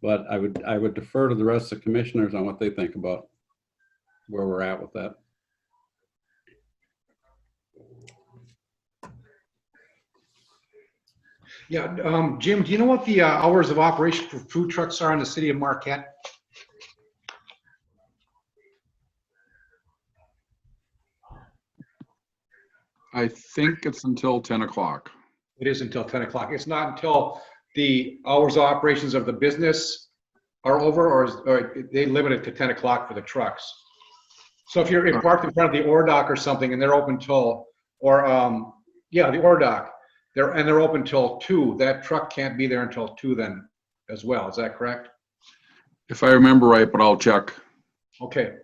but I would defer to the rest of the commissioners on what they think about where we're at with that. Yeah, Jim, do you know what the hours of operation for food trucks are in the city of Marquette? I think it's until 10 o'clock. It is until 10 o'clock. It's not until the hours of operations of the business are over, or they limit it to 10 o'clock for the trucks. So if you're parked in front of the ore dock or something and they're open till, or yeah, the ore dock, they're open till 2, that truck can't be there until 2 then as well. Is that correct? If I remember right, but I'll check. Okay.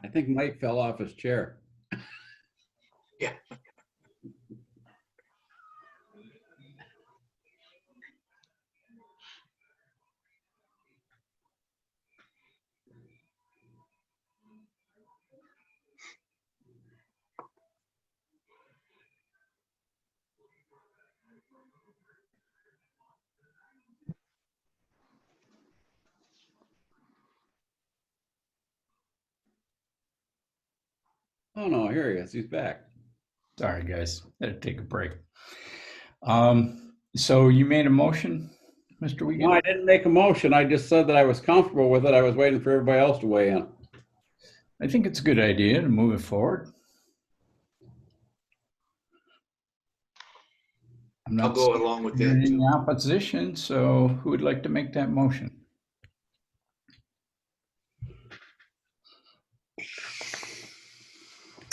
I think Mike fell off his chair. Yeah. Oh no, here he is. He's back. Sorry, guys. Had to take a break. So you made a motion, Mr. Wiegand? No, I didn't make a motion. I just said that I was comfortable with it. I was waiting for everybody else to weigh in. I think it's a good idea to move it forward. I'm I'll not go along with that in too. opposition, so who would like to make that motion?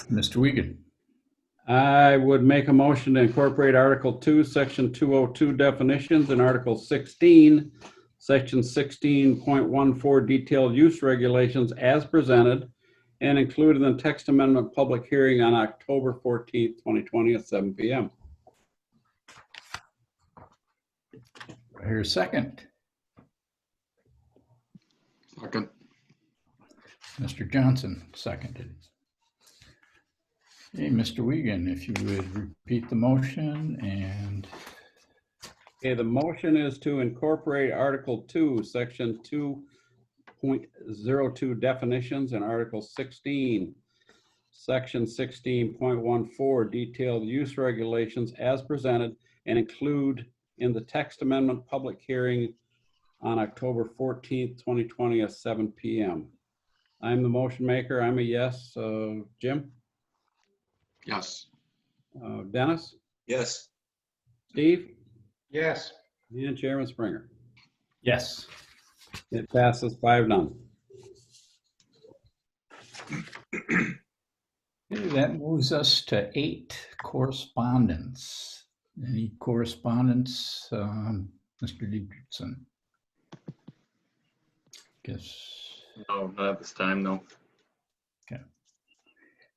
Mr. Wiegand. I would make a motion to incorporate Article 2, Section 202 definitions and Article 16, Section 16.14 detailed use regulations as presented and included in the text amendment public hearing on October 14th, 2020 at 7 p.m. Here's a second. Second. Mr. Johnson seconded. Hey, Mr. Wiegand, if you would repeat the motion and. Okay, the motion is to incorporate Article 2, Section 2.02 definitions and Article 16, Section 16.14 detailed use regulations as presented and include in the text amendment public hearing on October 14th, 2020 at 7 p.m. I'm the motion maker. I'm a yes. Jim? Yes. Dennis? Yes. Steve? Yes. And Chairman Springer. Yes. It passes 5-0. Okay, that moves us to 8, correspondence. Any correspondence, Mr. Dietrichson? Guess No, not at this time, no.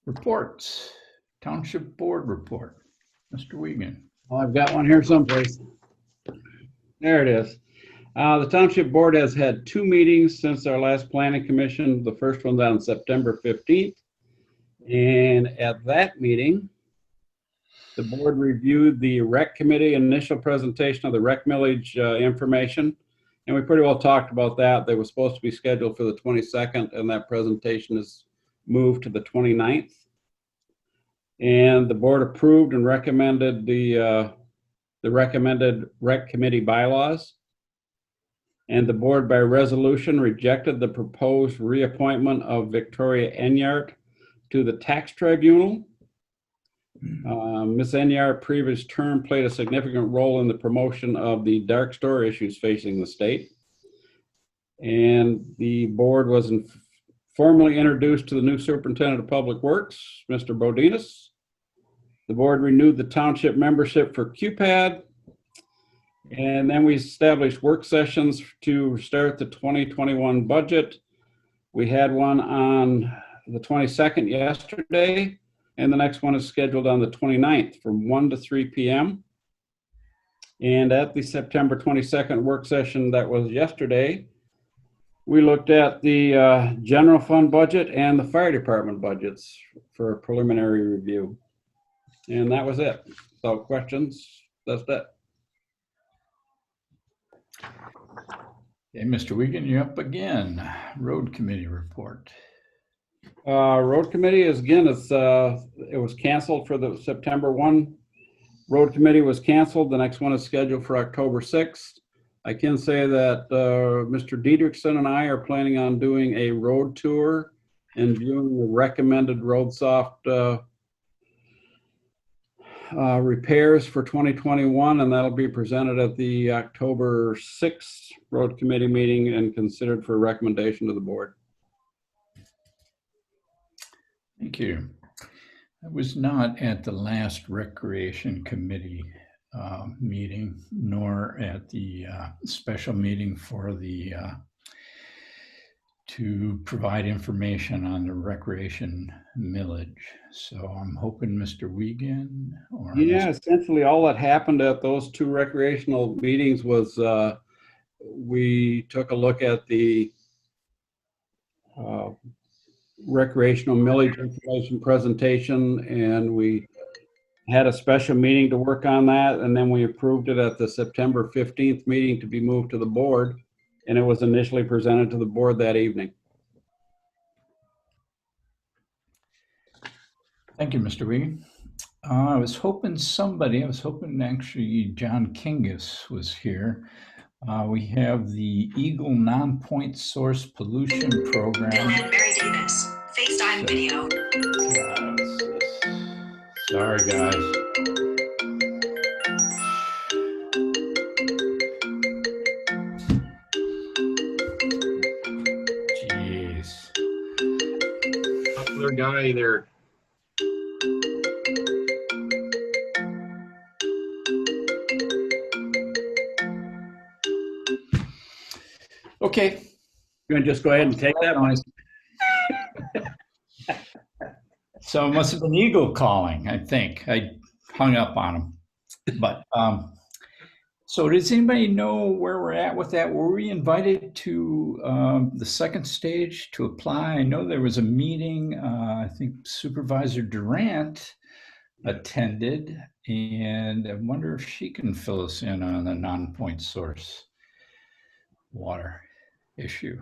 Reports, Township Board report. Mr. Wiegand. Well, I've got one here someplace. There it is. The Township Board has had 2 meetings since our last planning commission. The first one's on September 15th. And at that meeting, the board reviewed the rec committee initial presentation of the rec millage information. And we pretty well talked about that. They were supposed to be scheduled for the 22nd, and that presentation is moved to the 29th. And the board approved and recommended the recommended rec committee bylaws. And the board by resolution rejected the proposed reappointment of Victoria Enyart to the tax tribunal. Ms. Enyart previous term played a significant role in the promotion of the dark store issues facing the state. And the board was formally introduced to the new superintendent of public works, Mr. Bodinas. The board renewed the township membership for QPAD. And then we established work sessions to start the 2021 budget. We had one on the 22nd yesterday, and the next one is scheduled on the 29th from 1 to 3 p.m. And at the September 22nd work session that was yesterday, we looked at the general fund budget and the fire department budgets for a preliminary review. And that was it. So questions, that's that. Okay, Mr. Wiegand, you're up again. Road committee report. Road committee is, again, it was canceled for the September 1. Road committee was canceled. The next one is scheduled for October 6th. I can say that Mr. Diedrichson and I are planning on doing a road tour and viewing the recommended road soft repairs for 2021, and that'll be presented at the October 6th road committee meeting and considered for recommendation to the board. Thank you. I was not at the last recreation committee meeting, nor at the special meeting for the to provide information on the recreation millage. So I'm hoping Mr. Wiegand or Yeah, essentially all that happened at those 2 recreational meetings was we took a look at the recreational millage information presentation, and we had a special meeting to work on that, and then we approved it at the September 15th meeting to be moved to the board, and it was initially presented to the board that evening. Thank you, Mr. Wiegand. I was hoping actually John Kingus was here. We have the Eagle Non-Point Source Pollution Program. Bill and Mary Davis, FaceTime video. Sorry, guys. Jeez. Popular guy there. Okay. You want to just go ahead and take that one? So it must have been Eagle calling, I think. I hung up on him. But so does anybody know where we're at with that? Were we invited to the second stage to apply? I know there was a meeting, I think Supervisor Durant attended, and I wonder if she can fill us in on the non-point source water issue.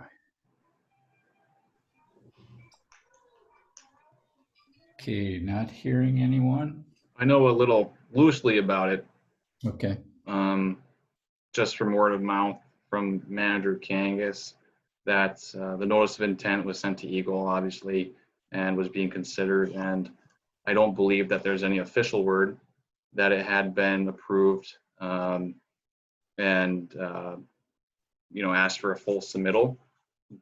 Okay, not hearing anyone. I know a little loosely about it, Okay. just from word of mouth from Manager Kangas, that the notice of intent was sent to Eagle, obviously, and was being considered. And I don't believe that there's any official word that it had been approved and asked for a full submittal.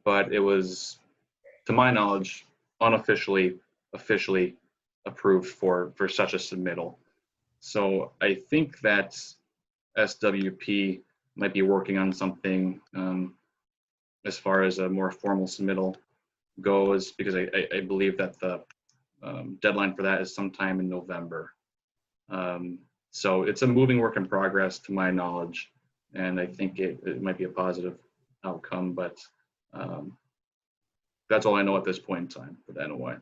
But it was, to my knowledge, officially approved for such a submittal. So I think that SWP might be working on something as far as a more formal submittal goes, because I believe that the deadline for that is sometime in November. So it's a moving work in progress to my knowledge, and I think it might be a positive outcome, but that's all I know at this point in time for the NOI.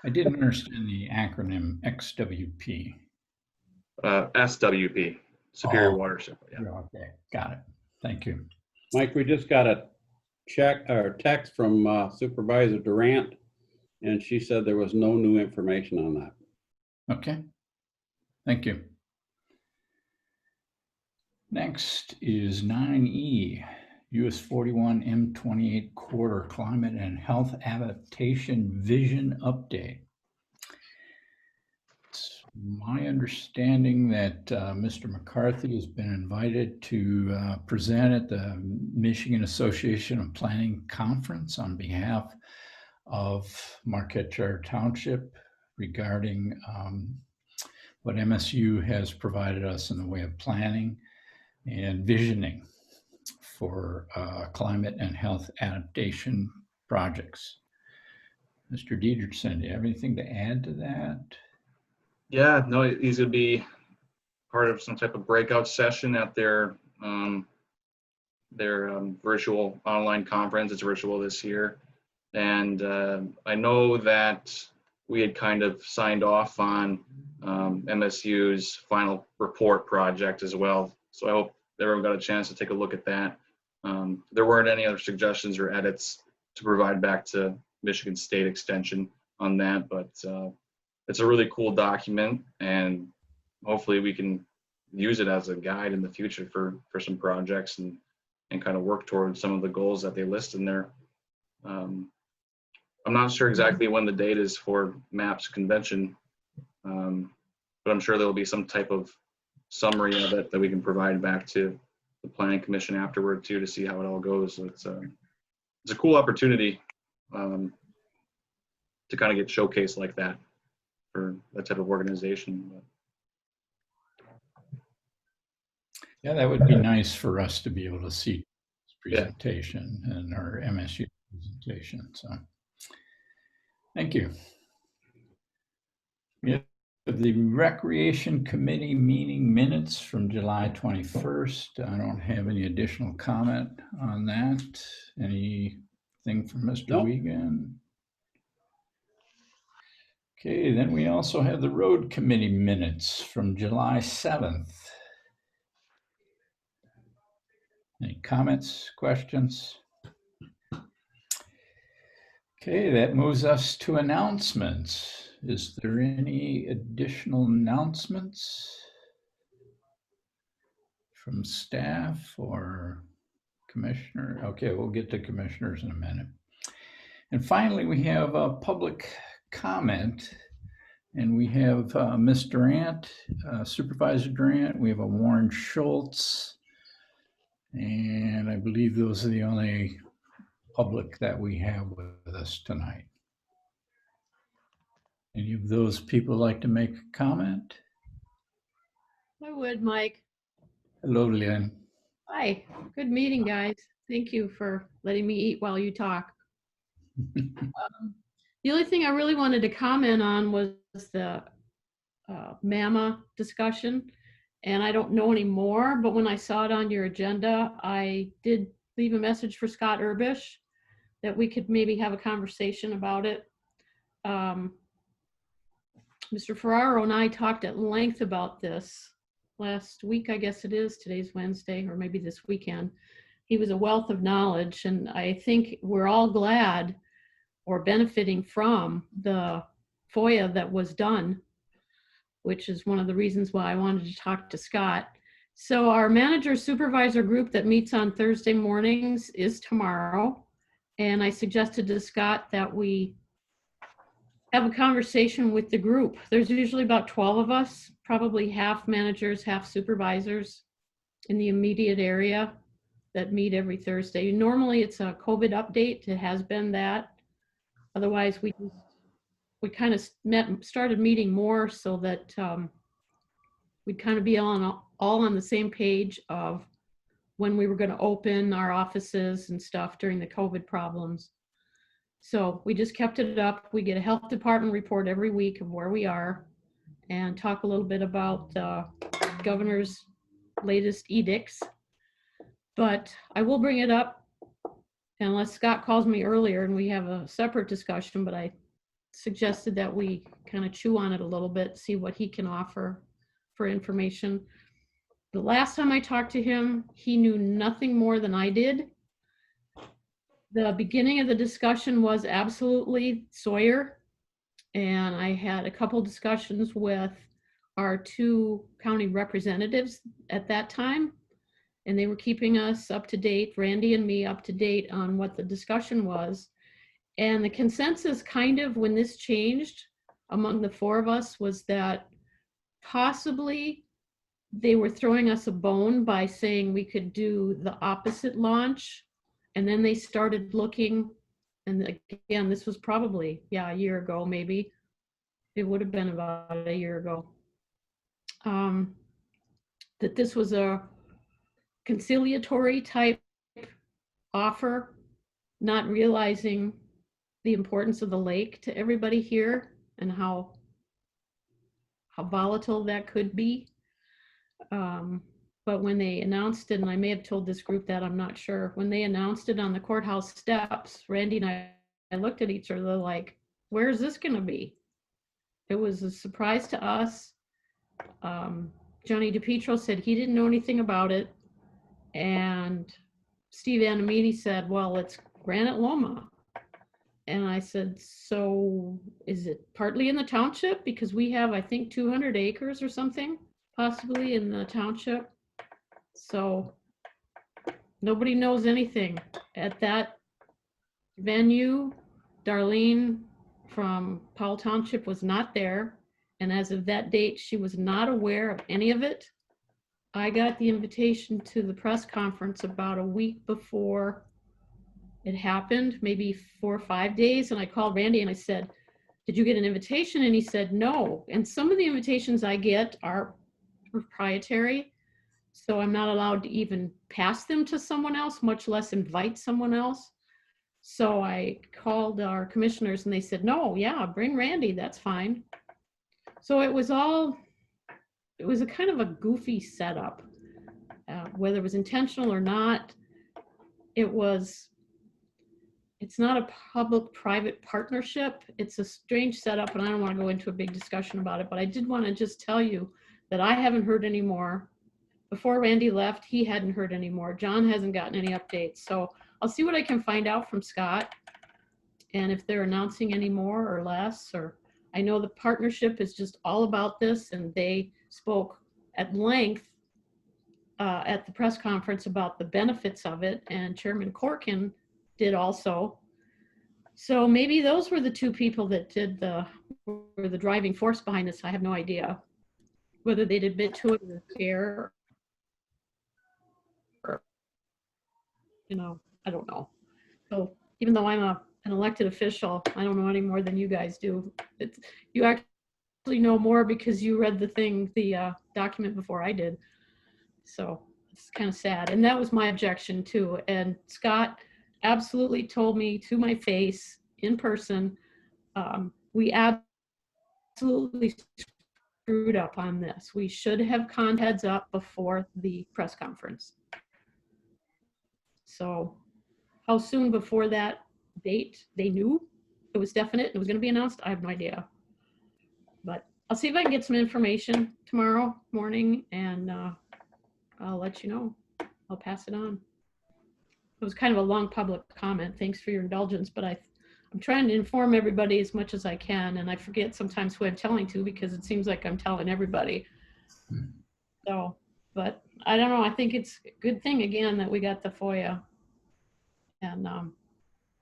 I didn't understand the acronym XWP. SWP, Superior Oh. Water Supply. Yeah. Okay, got it. Thank you. Mike, we just got a text from Supervisor Durant, and she said there was no new information on that. Okay, thank you. Next is 9E, US 41 M28 Quarter Climate and Health Adaptation Vision Update. It's my understanding that Mr. McCarthy has been invited to present at the Michigan Association of Planning Conference on behalf of Marquette Township regarding what MSU has provided us in the way of planning and visioning for climate and health adaptation projects. Mr. Dietrichson, do you have anything to add to that? Yeah, no, he's going to be part of some type of breakout session at their virtual online conference. It's virtual this year. And I know that we had kind of signed off on MSU's final report project as well. So I hope everyone got a chance to take a look at that. There weren't any other suggestions or edits to provide back to Michigan State Extension on that, but it's a really cool document, and hopefully we can use it as a guide in the future for some projects and kind of work towards some of the goals that they list in there. I'm not sure exactly when the date is for MAPS convention, but I'm sure there'll be some type of summary of it that we can provide back to the Planning Commission afterward too, to see how it all goes. So it's a cool opportunity to kind of get showcased like that for that type of organization. Yeah, that would be nice for us to be able to see this presentation and our MSU presentation. So thank you. We have the Recreation Committee meeting minutes from July 21st. I don't have any additional comment on that. Anything from Mr. Nope. Wiegand? Okay, then we also have the Road Committee minutes from July 7th. Any comments, questions? Okay, that moves us to announcements. Is there any additional announcements from staff or commissioner? Okay, we'll get to commissioners in a minute. And finally, we have a public comment, and we have Ms. Durant, Supervisor Durant. We have a Warren Schultz, and I believe those are the only public that we have with us tonight. Any of those people like to make a comment? I would, Mike. Hello, Lynn. Hi, good meeting, guys. Thank you for letting me eat while you talk. The only thing I really wanted to comment on was the MAMA discussion. And I don't know any more, but when I saw it on your agenda, I did leave a message for Scott Urbish that we could maybe have a conversation about it. Mr. Ferraro and I talked at length about this last week, I guess it is. Today's Wednesday, or maybe this weekend. He was a wealth of knowledge, and I think we're all glad or benefiting from the FOIA that was done, which is one of the reasons why I wanted to talk to Scott. So our manager supervisor group that meets on Thursday mornings is tomorrow. And I suggested to Scott that we have a conversation with the group. There's usually about 12 of us, probably half managers, half supervisors in the immediate area that meet every Thursday. Normally it's a COVID update. It has been that. Otherwise we kind of started meeting more so that we'd kind of be all on the same page of when we were going to open our offices and stuff during the COVID problems. So we just kept it up. We get a health department report every week of where we are and talk a little bit about the governor's latest edicts. But I will bring it up unless Scott calls me earlier and we have a separate discussion, but I suggested that we kind of chew on it a little bit, see what he can offer for information. The last time I talked to him, he knew nothing more than I did. The beginning of the discussion was absolutely Sawyer. And I had a couple discussions with our 2 county representatives at that time. And they were keeping us up to date, Randy and me up to date on what the discussion was. And the consensus kind of when this changed among the 4 of us was that possibly they were throwing us a bone by saying we could do the opposite launch. And then they started looking, and again, this was probably, a year ago, maybe. It would have been about a year ago. That this was a conciliatory type offer, not realizing the importance of the lake to everybody here and how volatile that could be. But when they announced it, and I may have told this group that, I'm not sure, when they announced it on the courthouse steps, Randy and I looked at each other like, where is this going to be? It was a surprise to us. Johnny DiPietro said he didn't know anything about it. And Steve Anamini said, well, it's Granite Loma. And I said, so is it partly in the township? Because we have, I think, 200 acres or something, possibly in the township. So nobody knows anything. At that venue, Darlene from Powell Township was not there. And as of that date, she was not aware of any of it. I got the invitation to the press conference about a week before it happened, maybe 4 or 5 days. And I called Randy and I said, did you get an invitation? And he said, no. And some of the invitations I get are proprietary. So I'm not allowed to even pass them to someone else, much less invite someone else. So I called our commissioners and they said, no, yeah, bring Randy, that's fine. So it was a kind of a goofy setup, whether it was intentional or not. It's not a public-private partnership. It's a strange setup, and I don't want to go into a big discussion about it, but I did want to just tell you that I haven't heard any more. Before Randy left, he hadn't heard any more. John hasn't gotten any updates. So I'll see what I can find out from Scott, and if they're announcing any more or less, or I know the partnership is just all about this, and they spoke at length at the press conference about the benefits of it, and Chairman Corkin did also. So maybe those were the 2 people that were the driving force behind this. I have no idea whether they'd admit to it or care, or, I don't know. So even though I'm an elected official, I don't know any more than you guys do. You actually know more because you read the document before I did. So it's kind of sad. And that was my objection too. And Scott absolutely told me to my face in person, we absolutely screwed up on this. We should have conned heads up before the press conference. So how soon before that date they knew it was definite, it was going to be announced, I have no idea. But I'll see if I can get some information tomorrow morning, and I'll let you know. I'll pass it on. It was kind of a long public comment. Thanks for your indulgence, but I'm trying to inform everybody as much as I can, and I forget sometimes who I'm telling to because it seems like I'm telling everybody. So, but I don't know. I think it's a good thing, again, that we got the FOIA. And I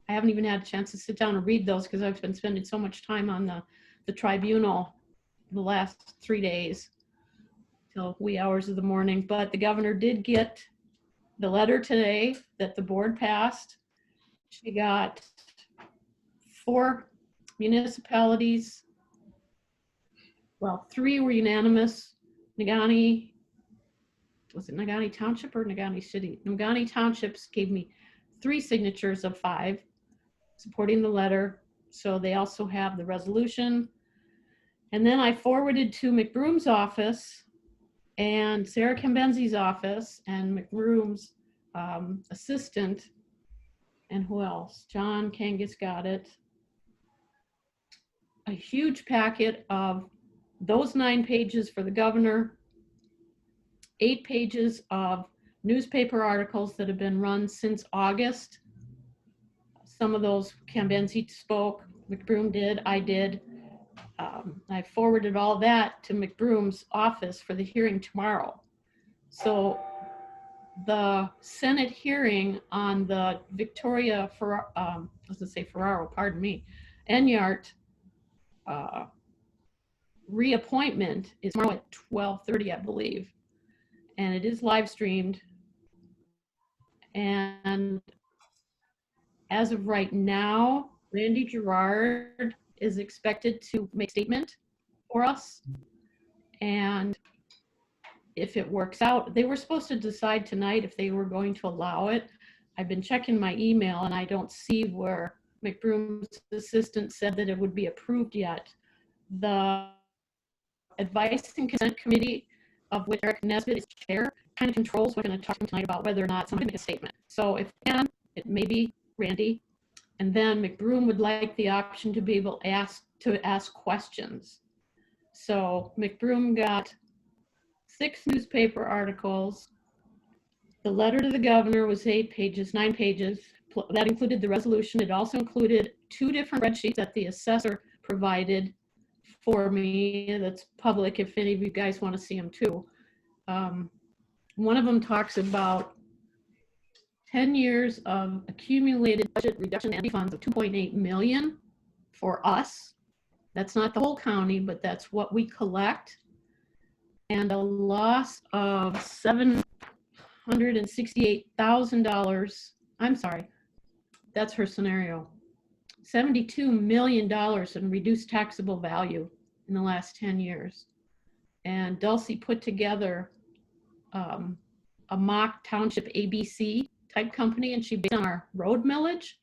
haven't even had a chance to sit down and read those because I've been spending so much time on the tribunal the last 3 days till wee hours of the morning. But the governor did get the letter today that the board passed. She got 4 municipalities. Well, 3 were unanimous: Negaunee, was it Nagani Township or Nagani City? Nagani Townships gave me 3 signatures of 5 supporting the letter. So they also have the resolution. And then I forwarded to McBroom's office and Sarah Cambenzi's office and McBroom's assistant. And who else? John Kangas got it. A huge packet of those 9 pages for the governor, 8 pages of newspaper articles that have been run since August. Some of those Cambenzi spoke, McBroom did, I did. I forwarded all that to McBroom's office for the hearing tomorrow. So the Senate hearing on the Victoria, Ferraro, pardon me, Enyart reappointment is tomorrow at 12:30, I believe. And it is live streamed. And as of right now, Randy Gerard is expected to make a statement for us. And if it works out, they were supposed to decide tonight if they were going to allow it. I've been checking my email and I don't see where McBroom's assistant said that it would be approved yet. The Advice and Consent Committee, of which Eric Nesbitt is chair, kind of controls. We're going to talk tonight about whether or not somebody make a statement. So if it may be Randy, and then McBroom would like the option to be able to ask questions. So McBroom got 6 newspaper articles. The letter to the governor was 8 pages, 9 pages. That included the resolution. It also included 2 different spreadsheets that the assessor provided for me. That's public if any of you guys want to see them too. One of them talks about 10 years of accumulated budget reduction and funds of 2.8 million for us. That's not the whole county, but that's what we collect. And a loss of $768,000. I'm sorry, that's her scenario. $72 million in reduced taxable value in the last 10 years. And Dulcie put together a mock township ABC type company, and she based on our road millage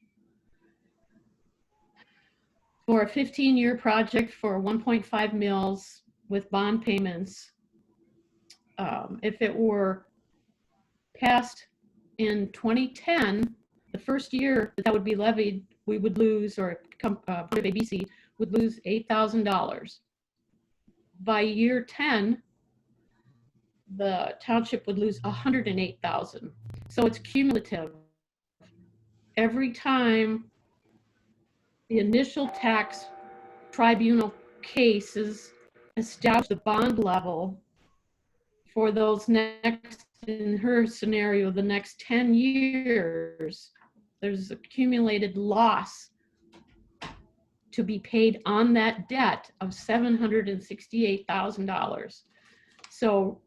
for a 15-year project for 1.5 mills with bond payments. If it were passed in 2010, the first year that would be levied, we would lose, or ABC would lose $8,000. By year 10, the township would lose $108,000. So it's cumulative. Every time the initial tax tribunal cases establish the bond level for those next, in her scenario, the next 10 years, there's accumulated loss to be paid on that debt of $768,000. So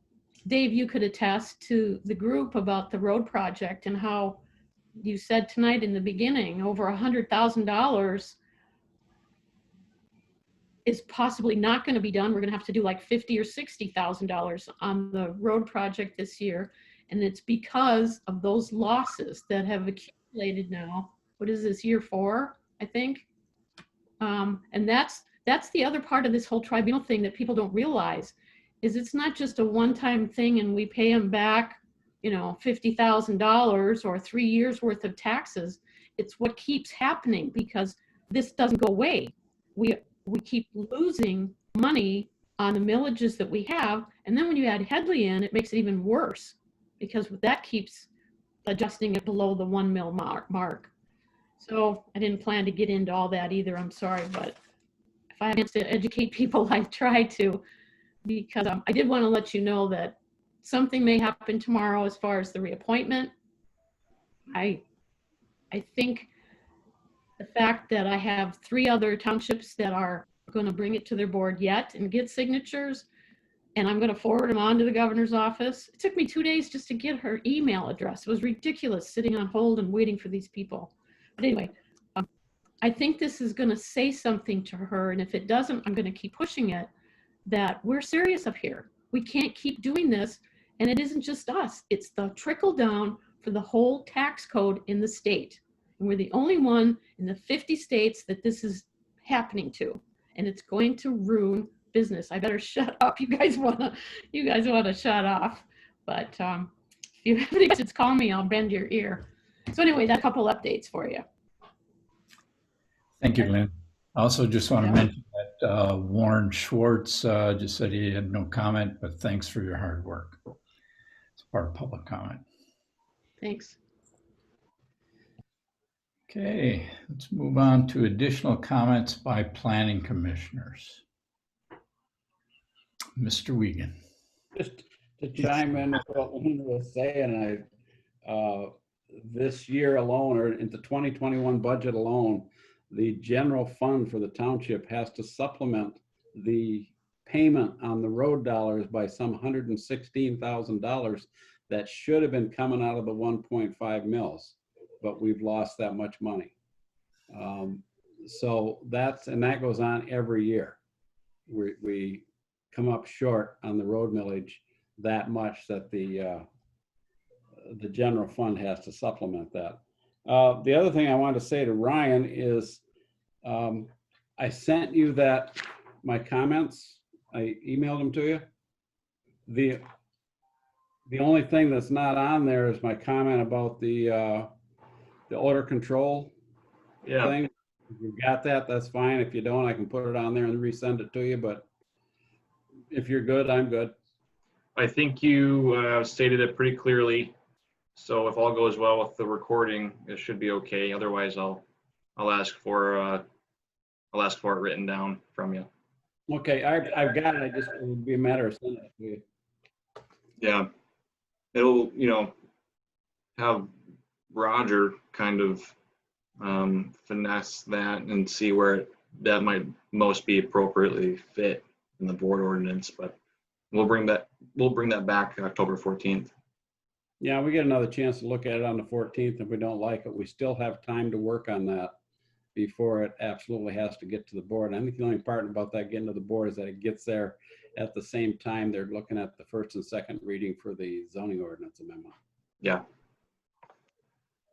Dave, you could attest to the group about the road project and how you said tonight in the beginning, over $100,000 is possibly not going to be done. We're going to have to do like $50,000 or $60,000 on the road project this year. And it's because of those losses that have accumulated now. What is this, year 4, I think? And that's the other part of this whole tribunal thing that people don't realize, is it's not just a one-time thing and we pay them back, you know, $50,000 or 3 years worth of taxes. It's what keeps happening because this doesn't go away. We keep losing money on the millages that we have. And then when you add Headley in, it makes it even worse because that keeps adjusting it below the 1 mil mark. So I didn't plan to get into all that either. I'm sorry, but if I have a chance to educate people, I try to, because I did want to let you know that something may happen tomorrow as far as the reappointment. I think the fact that I have 3 other townships that are going to bring it to their board yet and get signatures, and I'm going to forward them on to the governor's office. It took me 2 days just to get her email address. It was ridiculous sitting on hold and waiting for these people. But anyway, I think this is going to say something to her, and if it doesn't, I'm going to keep pushing it, that we're serious up here. We can't keep doing this And it isn't just us, it's the trickle down for the whole tax code in the state. And we're the only one in the 50 states that this is happening to. And it's going to ruin business. I better shut up. You guys wanna shut off. But if you have any questions, call me, I'll bend your ear. So anyway, that's a couple updates for you. Thank you, Lynn. I also just want to mention that Warren Schwartz just said he had no comment, but thanks for your hard work. It's part of public comment. Thanks. Okay, let's move on to additional comments by planning commissioners. Mr. Wiegand. Just to chime in with what Lynn was saying, this year alone, or into 2021 budget alone, the general fund for the township has to supplement the payment on the road dollars by some $116,000 that should have been coming out of the 1.5 mils, but we've lost that much money. So that goes on every year. We come up short on the road millage that much that the general fund has to supplement that. The other thing I wanted to say to Ryan is I sent you my comments. I emailed them to you. The only thing that's not on there is my comment about the odor control thing. If you got that, that's fine. If you don't, I can put it on there and resend it to you. But if you're good, I'm good. I think you stated it pretty clearly. So if all goes well with the recording, it should be okay. Otherwise, I'll ask for it written down from you. Okay, I've got it. It would be a matter of sending it to you. Yeah, it'll have Roger kind of finesse that and see where that might most be appropriately fit in the board ordinance. But we'll bring that back October 14th. Yeah, we get another chance to look at it on the 14th. If we don't like it, we still have time to work on that before it absolutely has to get to the board. I think the only part about that getting to the board is that it gets there at the same time they're looking at the first and second reading for the zoning ordinance amendment. Yeah.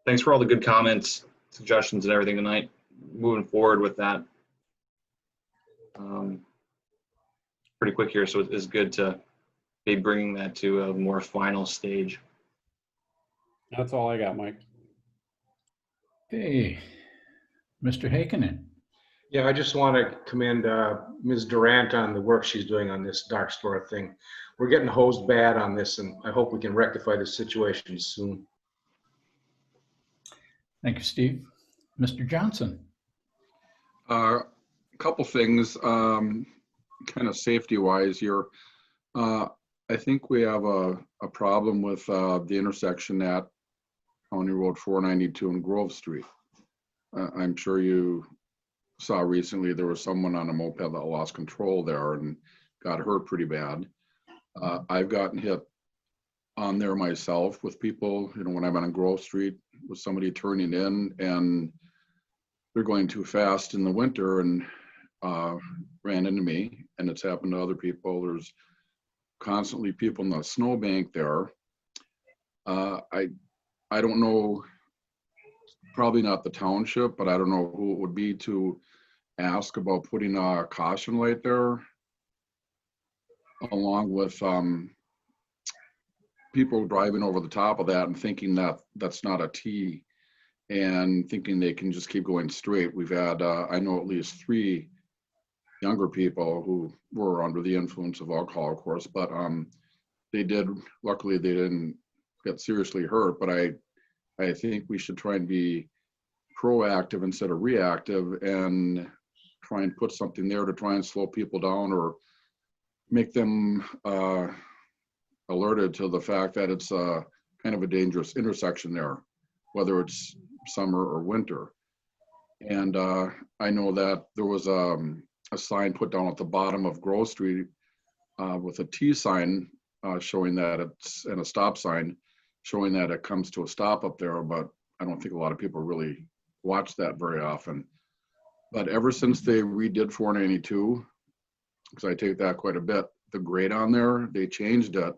Thanks for all the good comments, suggestions, and everything tonight. Moving forward with that. Pretty quick here, so it's good to be bringing that to a more final stage. That's all I got, Mike. Okay, Mr. Heikkinen. Yeah, I just want to commend Ms. Durant on the work she's doing on this dark store thing. We're getting hosed bad on this, and I hope we can rectify the situation soon. Thank you, Steve. Mr. Johnson. A couple things, kind of safety-wise here. I think we have a problem with the intersection at County Road 492 and Grove Street. I'm sure you saw recently there was someone on a moped that lost control there and got hurt pretty bad. I've gotten hit on there myself with people, when I'm on Grove Street with somebody turning in and they're going too fast in the winter and ran into me, and it's happened to other people. There's constantly people in the snowbank there. I don't know, probably not the township, but I don't know who it would be to ask about putting a caution light there, along with people driving over the top of that and thinking that that's not a T and thinking they can just keep going straight. We've had, I know at least 3 younger people who were under the influence of alcohol, of course, but luckily they didn't get seriously hurt. But I think we should try and be proactive instead of reactive and try and put something there to try and slow people down or make them alerted to the fact that it's kind of a dangerous intersection there, whether it's summer or winter. And I know that there was a sign put down at the bottom of Grove Street with a T sign showing that it's, and a stop sign showing that it comes to a stop up there, but I don't think a lot of people really watch that very often. But ever since they redid 492, because I take that quite a bit, the grade on there, they changed it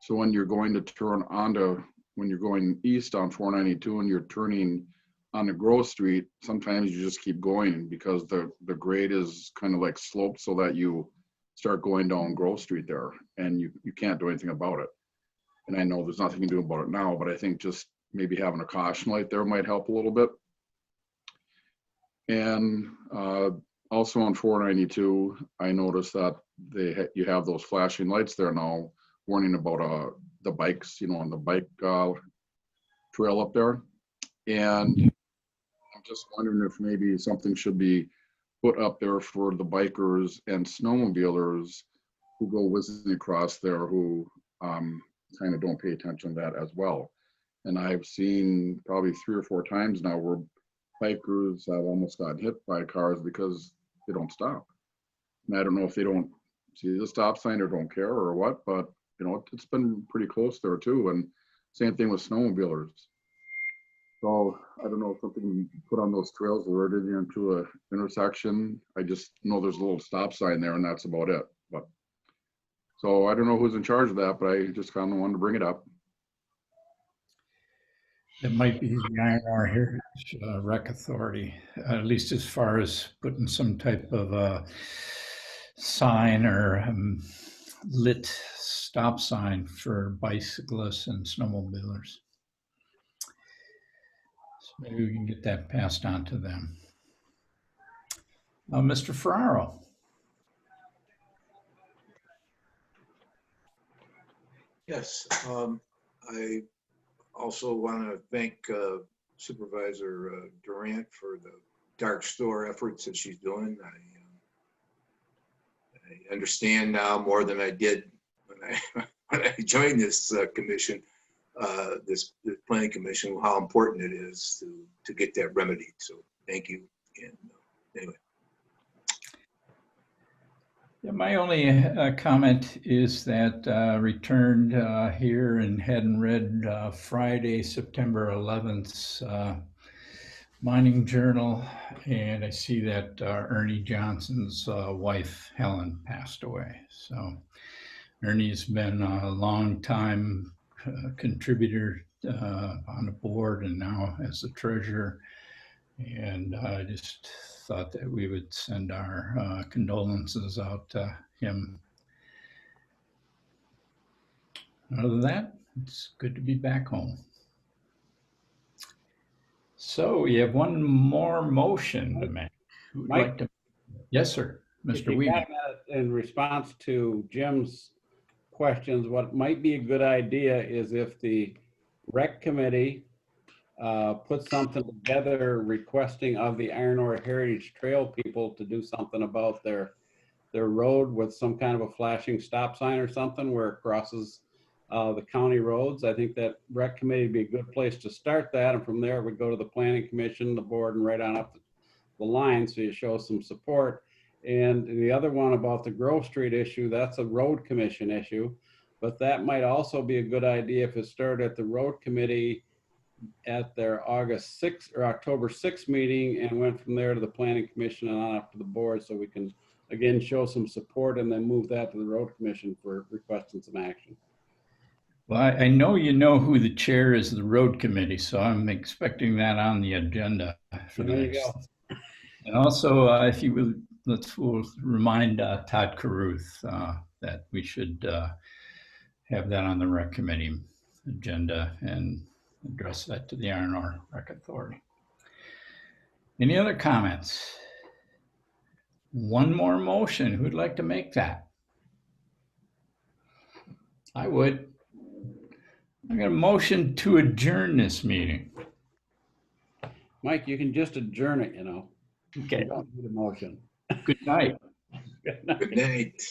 So when you're going to turn onto, when you're going east on 492 and you're turning on the Grove Street, sometimes you just keep going because the grade is kind of like sloped so that you start going down Grove Street there and you can't do anything about it. And I know there's nothing you can do about it now, but I think just maybe having a caution light there might help a little bit. And also on 492, I noticed that you have those flashing lights there now warning about the bikes, you know, on the bike trail up there. And I'm just wondering if maybe something should be put up there for the bikers and snowmobilers who go whizzing across there who kind of don't pay attention to that as well. And I've seen probably 3 or 4 times now where bikers have almost gotten hit by cars because they don't stop. And I don't know if they don't see the stop sign or don't care or what, but you know, it's been pretty close there too. And same thing with snowmobilers. So I don't know if something we can put on those trails alerted into an intersection. I just know there's a little stop sign there and that's about it. But so I don't know who's in charge of that, but I just kind of wanted to bring it up. It might be the INR Heritage Rec Authority, at least as far as putting some type of sign or lit stop sign for bicyclists and snowmobilers. So maybe we can get that passed on to them. Mr. Ferraro. Yes, I also want to thank Supervisor Durant for the dark store efforts that she's doing. I understand now more than I did when I joined this commission, this planning commission, how important it is to get that remedied. So thank you. And anyway. Yeah, my only comment is that returned here and hadn't read Friday, September 11th's Mining Journal, and I see that Ernie Johnson's wife, Helen, passed away. So Ernie's been a long time contributor on the board and now as the treasurer. And I just thought that we would send our condolences out to him. Other than that, it's good to be back home. So we have one more motion to make. Who would Mike? like to? Yes, sir. If Mr. you Weaver. got that in response to Jim's questions, what might be a good idea is if the rec committee put something together requesting of the Iron Ore Heritage Trail people to do something about their road with some kind of a flashing stop sign or something where it crosses the county roads. I think that rec committee would be a good place to start that. And from there, it would go to the planning commission, the board, and right on up the line so you show some support. And the other one about the Grove Street issue, that's a road commission issue. But that might also be a good idea if it started at the road committee at their August 6th or October 6th meeting and went from there to the planning commission and on up to the board so we can again show some support and then move that to the road commission for requesting some action. Well, I know you know who the chair is of the road committee, so I'm expecting that on the agenda for the There you next. go. And also, if you would, we'll remind Todd Caruth that we should have that on the rec committee agenda and address that to the Iron Ore Rec Authority. Any other comments? One more motion. Who'd like to make that? I would. I got a motion to adjourn this meeting. Mike, you can just adjourn it, you know. Okay. You don't need a motion. Good night. Good night.